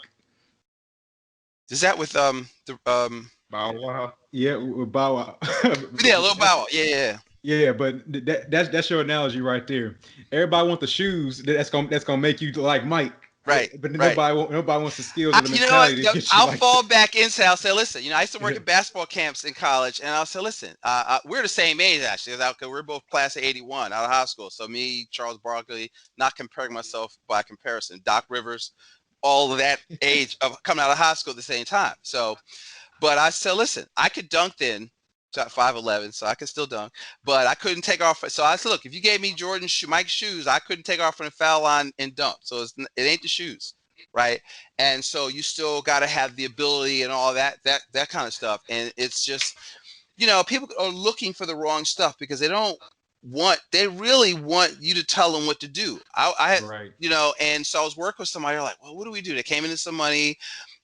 is that with the Bow Wow. Yeah, with Bow Wow. yeah, Lil Bow Wow. Yeah. Yeah, but that's your analogy right there. Everybody wants the shoes that's gonna make you like Mike. Right, But right. nobody wants the skills or the You know what? mentality to get you I'll like fall that. back into. I'll say, listen. I used to work at basketball camps in college, and I'll say, listen. We're the same age actually. We're both class of '81 out of high school. So me, Charles Barkley, not comparing myself by comparison. Doc Rivers, all of that age of coming out of high school at the same time. So, but I said, listen, I could dunk then. So at 5'11", so I could still dunk, but I couldn't take off. So I said, look, if you gave me Mike's shoes, I couldn't take off from the foul line and dunk. So it ain't the shoes, right? And so you still got to have the ability and all that kind of stuff. And it's just, people are looking for the wrong stuff because they really want you to tell them what to do. I had, Right. and so I was working with somebody. They're like, well, what do we do? They came into some money.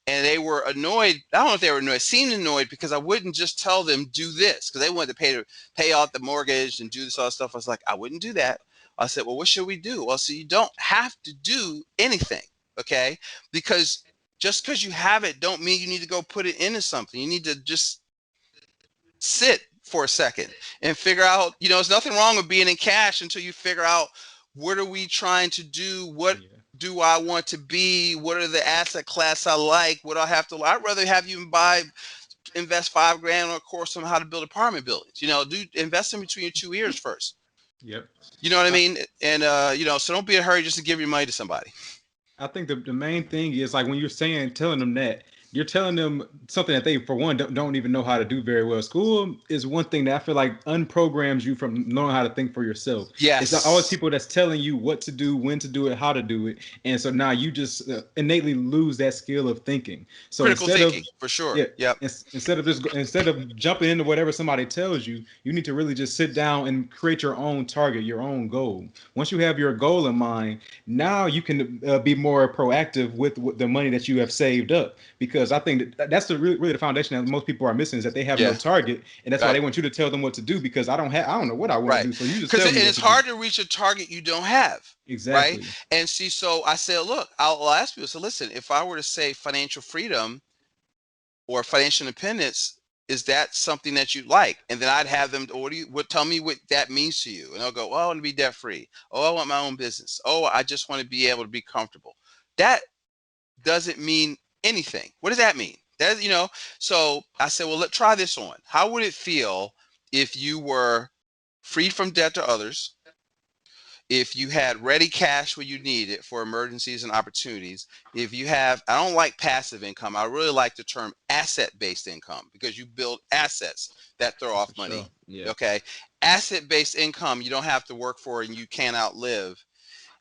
And they were annoyed. I don't know if they were annoyed. Seemed annoyed because I wouldn't just tell them do this because they wanted to pay off the mortgage and do this other stuff. I was like, I wouldn't do that. I said, well, what should we do? Well, so you don't have to do anything, okay? Because just because you have it, don't mean you need to go put it into something. You need to just sit for a second and figure out. There's nothing wrong with being in cash until you figure out what are we trying to do. What do I want to be? What are the asset class I like? What do I have to? I'd rather have you invest $5,000 on a course on how to build apartment buildings. Invest in between your 2 ears first. Yep. You know what I mean? And so don't be in a hurry just to give your money to somebody. I think the main thing is like when you're telling them that, you're telling them something that they, for one, don't even know how to do very well. School is one thing that I feel like unprograms you from knowing how to think for yourself. Yes. It's always people that's telling you what to do, when to do it, how to do it. And so now you just innately lose that skill of thinking. So critical thinking, for sure. Yeah. Yep. Instead of jumping into whatever somebody tells you, you need to really just sit down and create your own target, your own goal. Once you have your goal in mind, now you can be more proactive with the money that you have saved up. Because I think that's really the foundation that most people are missing is that they have no target, and that's why they want you to tell them what to do. Because I don't know what I want to do, so you just tell me. Because it's hard to reach a target you don't have. Exactly. Right. And see, so I said, look, I'll ask people. So listen, if I were to say financial freedom or financial independence, is that something that you like? And then I'd have them, tell me what that means to you. And they'll go, well, I want to be debt free. Oh, I want my own business. Oh, I just want to be able to be comfortable. That doesn't mean anything. What does that mean? So I said, well, let's try this on. How would it feel if you were freed from debt to others? If you had ready cash when you need it for emergencies and opportunities, I don't like passive income. I really like the term asset-based income because you build assets that throw off money. Sure. Yeah. Okay. Asset-based income, you don't have to work for and you can't outlive,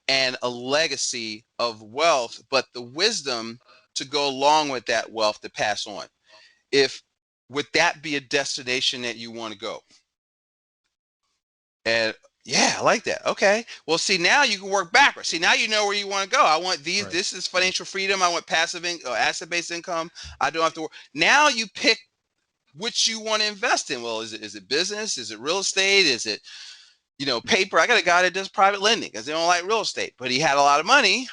and a legacy of wealth, but the wisdom to go along with that wealth to pass on. If would that be a destination that you want to go? And yeah, I like that. Okay. Well, see, now you can work backwards. See, now you know where you want to go. I want these. Right. This is financial freedom. I want passive asset-based income. I don't have to work. Now you pick which you want to invest in. Well, is it business? Is it real estate? Is it, paper? I got a guy that does private lending because they don't like real estate, but he had a lot of money.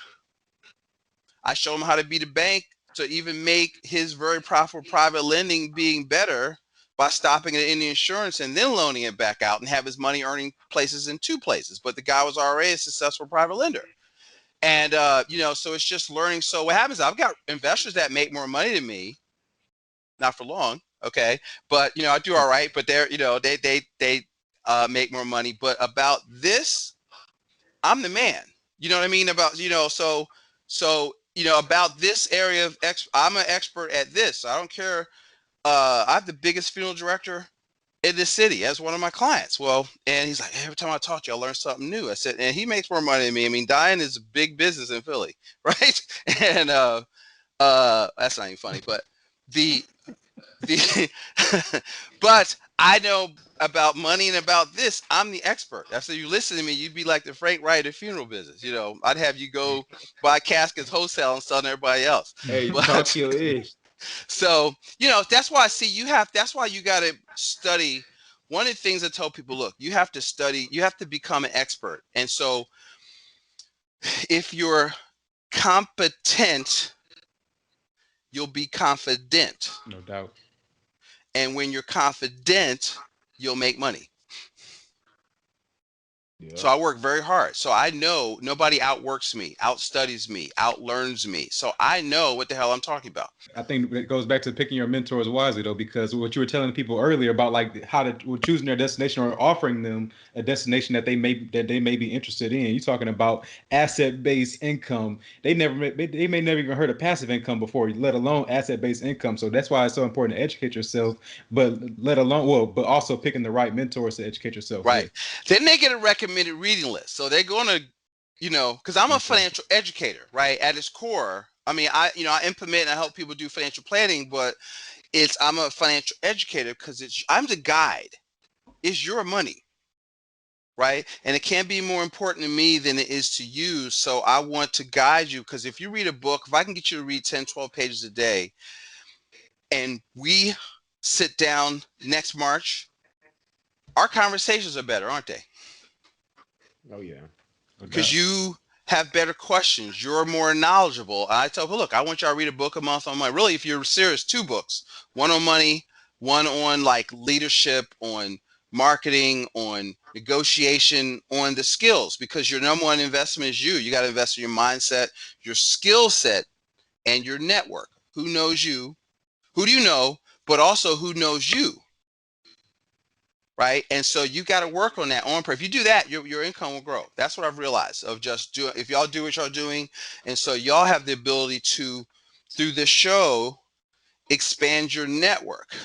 I showed him how to be the bank to even make his very profitable private lending being better by stopping it in the insurance and then loaning it back out and have his money earning places in two places. But the guy was already a successful private lender. And, so it's just learning. So what happens, I've got investors that make more money than me, not for long. Okay. But, I do all right, but they're, they make more money. But about this, I'm the man. You know what I mean? About, about this area of I'm an expert at this. I don't care. I have the biggest funeral director in the city as one of my clients. Well, and he's like, every time I talk to you, I learn something new. I said, and he makes more money than me. I mean, dying is a big business in Philly, right? And that's not even funny, but the but I know about money and about this. I'm the expert. After you listen to me, you'd be like the Frank Wright of funeral business. I'd have you go buy caskets wholesale and sell to everybody else. Hey, But Tokyo-ish. so, that's why that's why you got to study. One of the things I tell people, look, you have to study, you have to become an expert. And so if you're competent, you'll be confident. No doubt. And when you're confident, you'll make money. Yeah. So I work very hard. So I know nobody outworks me, outstudies me, outlearns me. So I know what the hell I'm talking about. I think it goes back to picking your mentors wisely, though, because what you were telling people earlier about like how to choosing their destination or offering them a destination that they may be interested in. You're talking about asset-based income. They may never even heard of passive income before, let alone asset-based income. So that's why it's so important to educate yourself, but also picking the right mentors to educate yourself. Right. With. Then they get a recommended reading list. So they're going to, because I'm a financial educator, right? At its core. I mean, I implement and I help people do financial planning, but I'm a financial educator because I'm the guide. It's your money, right? And it can't be more important to me than it is to you. So I want to guide you, because if you read a book, if I can get you to read 10, 12 pages a day, and we sit down next March, our conversations are better, aren't they? Oh yeah. Because you have better questions. You're more knowledgeable. I tell people, look, I want y'all to read a book a month on money. Really, if you're serious, 2 books. One on money, one on like leadership, on marketing, on negotiation, on the skills. Because your number one investment is you. You got to invest in your mindset, your skill set, and your network. Who knows you? Who do you know? But also who knows you? Right. And so you got to work on that on. If you do that, your income will grow. That's what I've realized of just doing. If y'all do what y'all doing, and so y'all have the ability to, through this show, expand your network.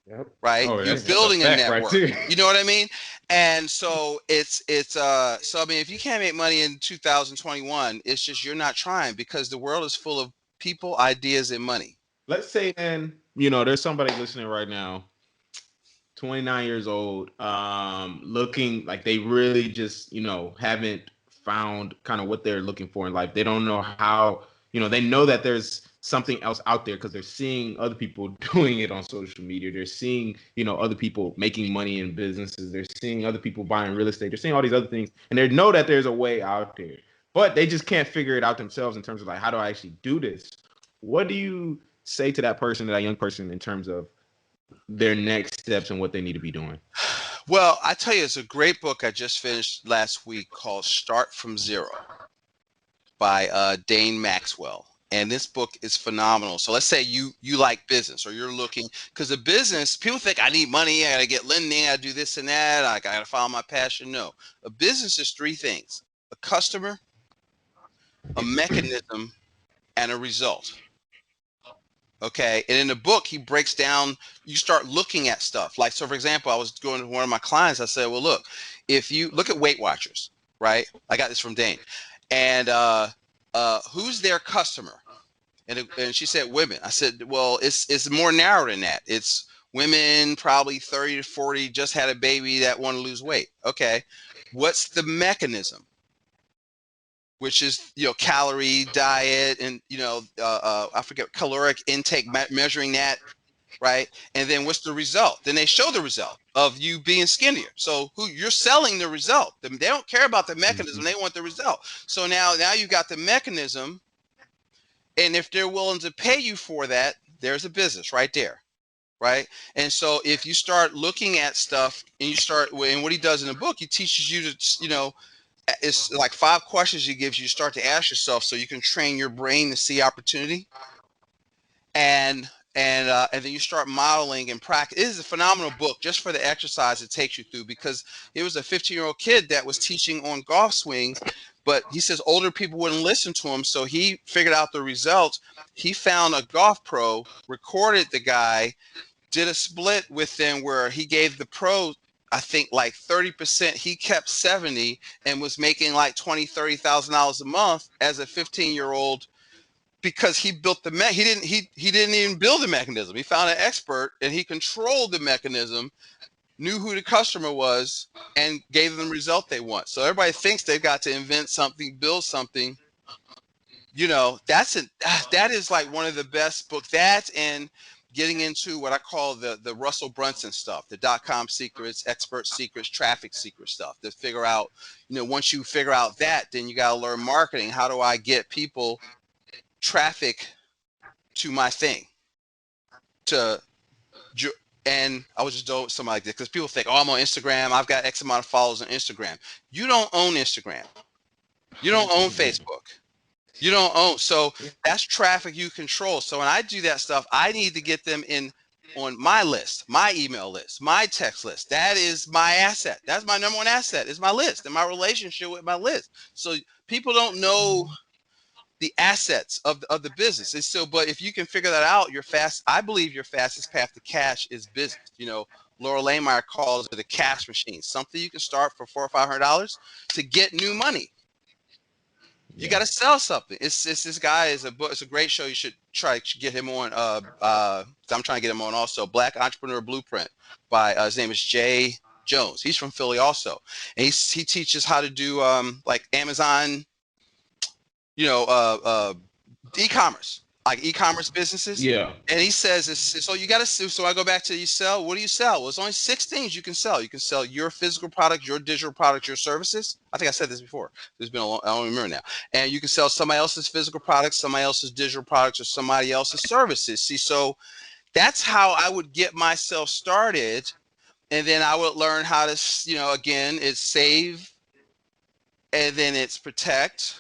Yep. Right. Oh, You're that's building a fact network. right. You know what I mean? And so so I mean, if you can't make money in 2021, it's just you're not trying, because the world is full of people, ideas, and money. Let's say then, there's somebody listening right now, 29 years old, looking like they really just, haven't found kind of what they're looking for in life. They don't know how, they know that there's something else out there because they're seeing other people doing it on social media. They're seeing, other people making money in businesses. They're seeing other people buying real estate. They're seeing all these other things, and they know that there's a way out there, but they just can't figure it out themselves in terms of like, how do I actually do this? What do you say to that person, to that young person, in terms of their next steps and what they need to be doing? Well, I tell you, it's a great book I just finished last week called Start from Zero by Dane Maxwell. And this book is phenomenal. So let's say you like business, or you're looking, because a business, people think I need money, I got to get lending, I got to do this and that, I got to follow my passion. No, a business is 3 things: a customer, a mechanism, and a result. Okay. And in the book, he breaks down, you start looking at stuff. Like, so for example, I was going to one of my clients. I said, well, look, if you look at Weight Watchers, right? I got this from Dane. And who's their customer? And she said women. I said, well, it's more narrow than that. It's women probably 30 to 40 just had a baby that want to lose weight. Okay, what's the mechanism? Which is, calorie diet and, I forget, caloric intake, measuring that, right? And then what's the result? Then they show the result of you being skinnier. So you're selling the result. They don't care about the mechanism. They want the result. So now you got the mechanism. And if they're willing to pay you for that, there's a business right there. Right. And so if you start looking at stuff and and what he does in the book, he teaches you to, it's like 5 questions he gives you start to ask yourself so you can train your brain to see opportunity. And then you start modeling and practice. It is a phenomenal book just for the exercise it takes you through, because it was a 15-year-old kid that was teaching on golf swings, but he says older people wouldn't listen to him. So he figured out the results. He found a golf pro, recorded the guy, did a split with them where he gave the pro, I think, like 30%. He kept 70 and was making like $20,000-$30,000 a month as a 15-year-old, because he built he didn't even build the mechanism. He found an expert and he controlled the mechanism, knew who the customer was, and gave them the result they want. So everybody thinks they've got to invent something, build something. That is like one of the best books. That and getting into what I call the Russell Brunson stuff, the .com secrets, expert secrets, traffic secret stuff, to figure out, once you figure out that, then you got to learn marketing. How do I get people traffic to my thing? And I was just doing something like this because people think, oh, I'm on Instagram, I've got X amount of followers on Instagram. You don't own Instagram. You don't own Facebook. You don't own. So that's traffic you control. So when I do that stuff, I need to get them on my list, my email list, my text list. That is my asset. That's my number one asset, is my list and my relationship with my list. So people don't know the assets of the business. And so, but if you can figure that out, I believe your fastest path to cash is business. Laura Langmeyer calls it a cash machine, something you can start for $400 or $500 to get new money. You got to sell something. It's this guy is a book. It's a great show. You should try to get him on. I'm trying to get him on also. Black Entrepreneur Blueprint by his name is Jay Jones. He's from Philly also, and he teaches how to do like Amazon, e-commerce, like e-commerce businesses. Yeah. And he says, so you got to, so I go back to, you sell, what do you sell? Well, it's only 6 things you can sell. You can sell your physical product, your digital product, your services. I think I said this before. There's been I don't remember now. And you can sell somebody else's physical products, somebody else's digital products, or somebody else's services. See, so that's how I would get myself started. And then I would learn how to, again, it's save, and then it's protect,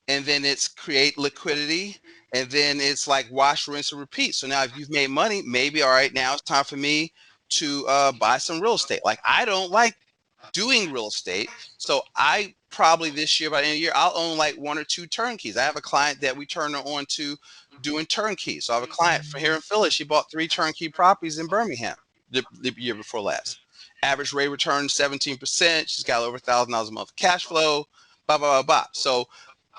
and then it's create liquidity, and then it's like wash, rinse, and repeat. So now if you've made money, maybe, all right, now it's time for me to buy some real estate. Like, I don't like doing real estate. So I probably this year, by the end of the year, I'll own like 1 or 2 turnkeys. I have a client that we turn her on to doing turnkeys. So I have a client from here in Philly. She bought 3 turnkey properties in Birmingham the year before last. Average rate return 17%. She's got over $1,000 a month of cash flow, blah, blah, blah, blah. So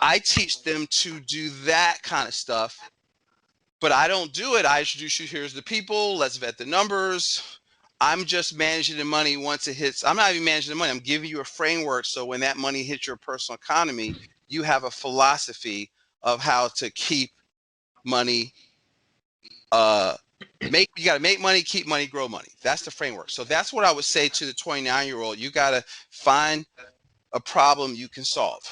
I teach them to do that kind of stuff, but I don't do it. I introduce you, here's the people, let's vet the numbers. I'm just managing the money once it hits. I'm not even managing the money. I'm giving you a framework. So when that money hits your personal economy, you have a philosophy of how to keep money. You got to make money, keep money, grow money. That's the framework. So that's what I would say to the 29-year-old. You got to find a problem you can solve.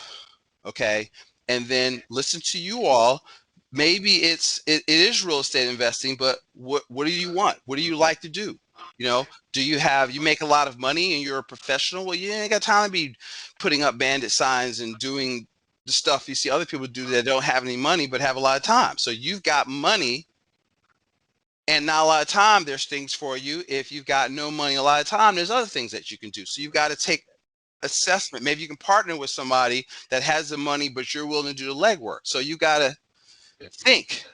Okay. And then listen to you all. Maybe it is real estate investing, but what do you want? What do you like to do? Do you make a lot of money and you're a professional? Well, you ain't got time to be putting up bandit signs and doing the stuff you see other people do that don't have any money, but have a lot of time. So you've got money and not a lot of time. There's things for you. If you've got no money, a lot of time, there's other things that you can do. So you've got to take assessment. Maybe you can partner with somebody that has the money, but you're willing to do the legwork. So you got to think.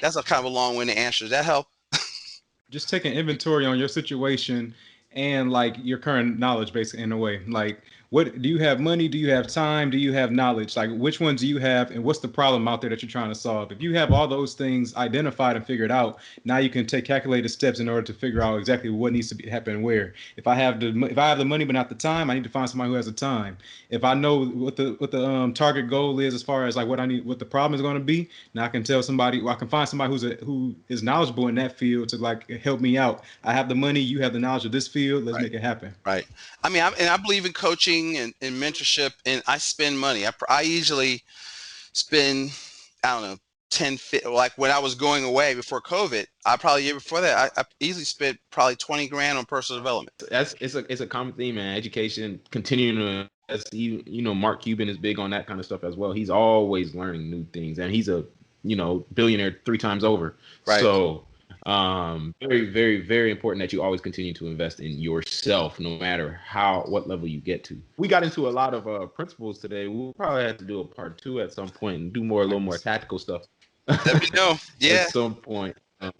That's a kind of a long-winded answer. Does that help? Just take an inventory on your situation and like your current knowledge base in a way. Like, What do you have? Money? Do you have time? Do you have knowledge? Like, which one do you have, and what's the problem out there that you're trying to solve? If you have all those things identified and figured out, now you can take calculated steps in order to figure out exactly what needs to be happen where. If I have the money but not the time, I need to find somebody who has the time. If I know what the target goal is as far as like what the problem is going to be, now I can tell somebody, or I can find somebody who is knowledgeable in that field to like help me out. I have the money, you have the knowledge of this field. Let's make it happen. Right. I mean, I believe in coaching and mentorship, and I spend money. I usually spend, I don't know, 10, like when I was going away before COVID, a year before that, I easily spent probably 20 grand on personal development. It's a common theme, man. Education, continuing to, you know, Mark Cuban is big on that kind of stuff as well. He's always learning new things, and he's a, you know, billionaire 3 times over. Right. So very, very, very important that you always continue to invest in yourself, no matter what level you get to. We got into a lot of principles today. We'll probably have to do a part 2 at some point and do a little more tactical stuff. Let me know. Yeah. At some point. I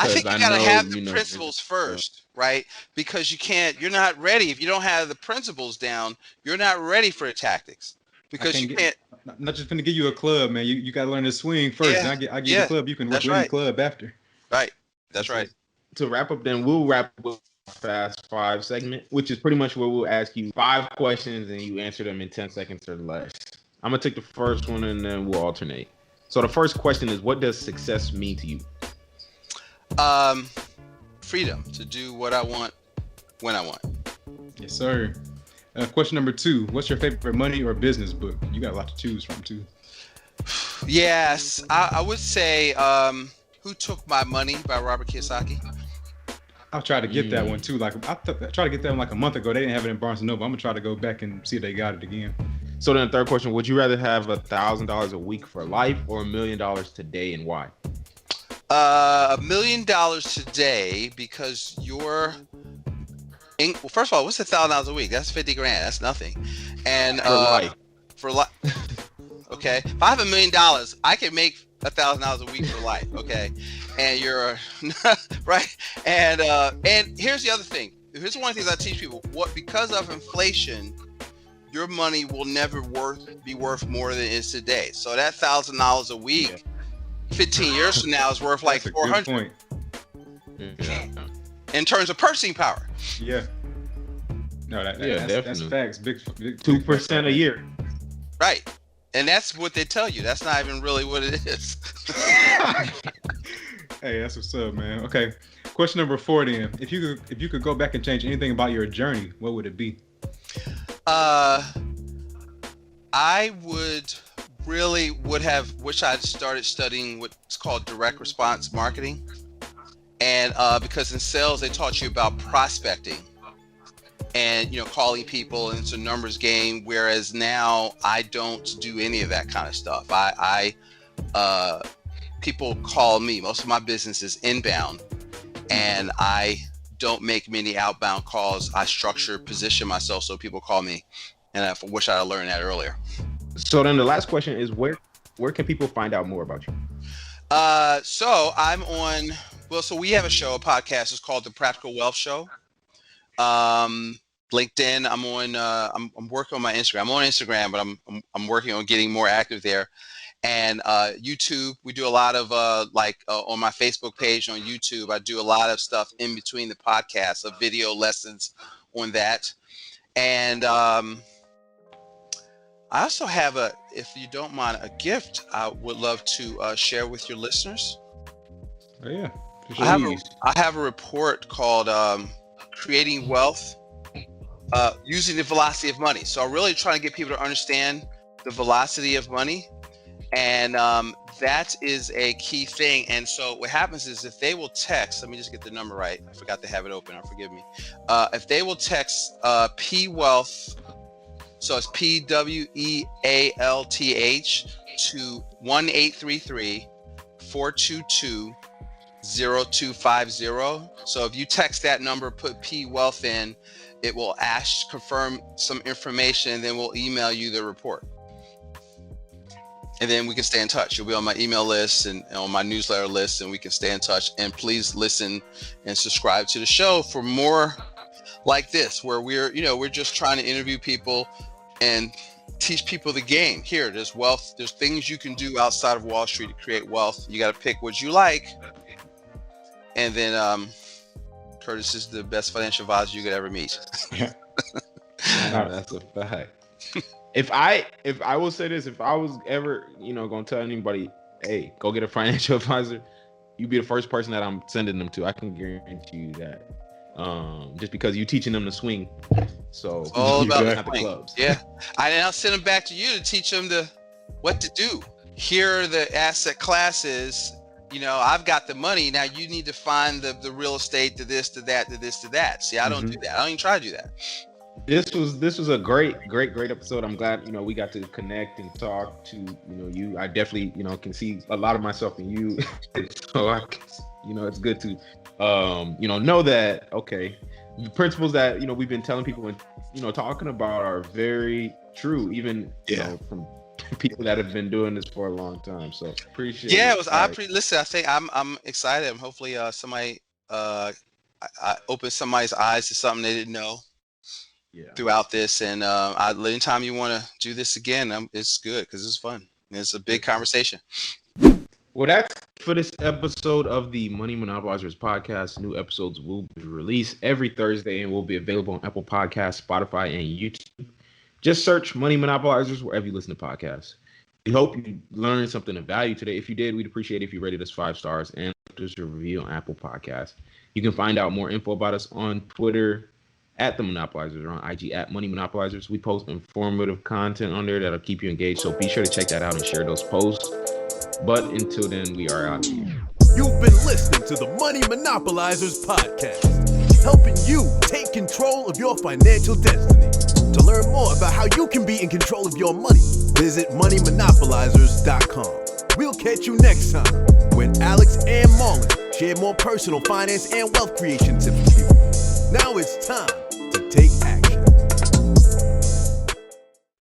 think you gotta have the principles first, right? Because you're not ready. If you don't have the principles down, you're not ready for the tactics. Because you can't. Not just gonna give you a club, man. You gotta learn to swing first. Yeah. And I get the club. You can work the club after. Right. That's right. To wrap up, then we'll wrap up with Fast 5 segment, which is pretty much where we'll ask you 5 questions and you answer them in 10 seconds or less. I'm gonna take the first one and then we'll alternate. So the first question is, what does success mean to you? Freedom to do what I want when I want. Yes, sir. Question number 2, what's your favorite money or business book? You got a lot to choose from too. Yes, I would say Who Took My Money by Robert Kiyosaki. I'll try to get that one too. Like I tried to get that one like a month ago. They didn't have it in Barnes & Noble. I'm gonna try to go back and see if they got it again. So then the third question, would you rather have $1,000 a week for life or $1 million today, and why? $1 million today, because well, first of all, what's $1,000 a week? That's 50 grand. That's nothing. And for life. Okay. If I have $1 million, I can make $1,000 a week for life. Okay. And you're right. And here's the other thing. Here's one of the things I teach people. Because of inflation, your money will never be worth more than it is today. So that $1,000 a week, 15 years from now, is worth like $400. Yeah. In terms of purchasing power. Yeah. No, that's facts. Big 2% a year. Right. And that's what they tell you. That's not even really what it is. Hey, that's what's up, man. Okay. Question number 4 then. If you could go back and change anything about your journey, what would it be? I would have wished I'd started studying what's called direct response marketing. And because in sales, they taught you about prospecting and, calling people, and it's a numbers game. Whereas now I don't do any of that kind of stuff. People call me. Most of my business is inbound, and I don't make many outbound calls. I position myself so people call me, and I wish I had learned that earlier. So then the last question is, where can people find out more about you? So I'm on. Well, so we have a podcast. It's called The Practical Wealth Show. LinkedIn. I'm on. I'm working on my Instagram. I'm on Instagram, but I'm working on getting more active there. And YouTube. We do a lot of on my Facebook page on YouTube. I do a lot of stuff in between the podcasts, of video lessons on that. And I also have if you don't mind, a gift I would love to share with your listeners. Oh yeah. I have a report called Creating Wealth Using the Velocity of Money. So I'm really trying to get people to understand the velocity of money. And that is a key thing. And so what happens is, if they will text, let me just get the number right. I forgot to have it open. Forgive me. If they will text P Wealth, so it's PWEALTH to 1-833-422-0250. So if you text that number, put P Wealth in, it will confirm some information, and then we'll email you the report. And then we can stay in touch. You'll be on my email list and on my newsletter list, and we can stay in touch. And please listen and subscribe to the show for more like this, where we're just trying to interview people and teach people the game. Here, there's wealth. There's things you can do outside of Wall Street to create wealth. You got to pick what you like. And then Curtis is the best financial advisor you could ever meet. That's a fact. If I will say this, if I was ever, gonna tell anybody, hey, go get a financial advisor, you'd be the first person that I'm sending them to. I can guarantee you that. Just because you teaching them to swing. So all about the swing. clubs. Yeah. I'll send them back to you to teach them what to do. Here are the asset classes. I've got the money. Now you need to find the real estate, to this, to that, to this, to that. See, I don't do that. I don't even try to do that. This was a great episode. I'm glad, we got to connect and talk to, you. I definitely, can see a lot of myself in you. So it's good to, know that, okay, the principles that, we've been telling people and, talking about are very true, even, from people that have been doing this for a long time. So appreciate it. Listen, I think I'm excited. I'm hopefully somebody I opened somebody's eyes to something they didn't know throughout this. And anytime you want to do this again, it's good because it's fun. It's a big conversation. Well, that's for this episode of the Money Monopolizers podcast. New episodes will be released every Thursday and will be available on Apple Podcasts, Spotify, and YouTube. Just search Money Monopolizers wherever you listen to podcasts. We hope you learned something of value today. If you did, we'd appreciate it if you rated us 5 stars and left us a review on Apple Podcasts. You can find out more info about us on Twitter at The Monopolizers or on IG at Money Monopolizers. We post informative content on there that'll keep you engaged, so be sure to check that out and share those posts. But until then, we are out here. You've been listening to the Money Monopolizers podcast, helping you take control of your financial destiny. To learn more about how you can be in control of your money, visit moneymonopolizers.com. We'll catch you next time when Alex and Marlon share more personal finance and wealth creation tips with people. Now it's time to take action.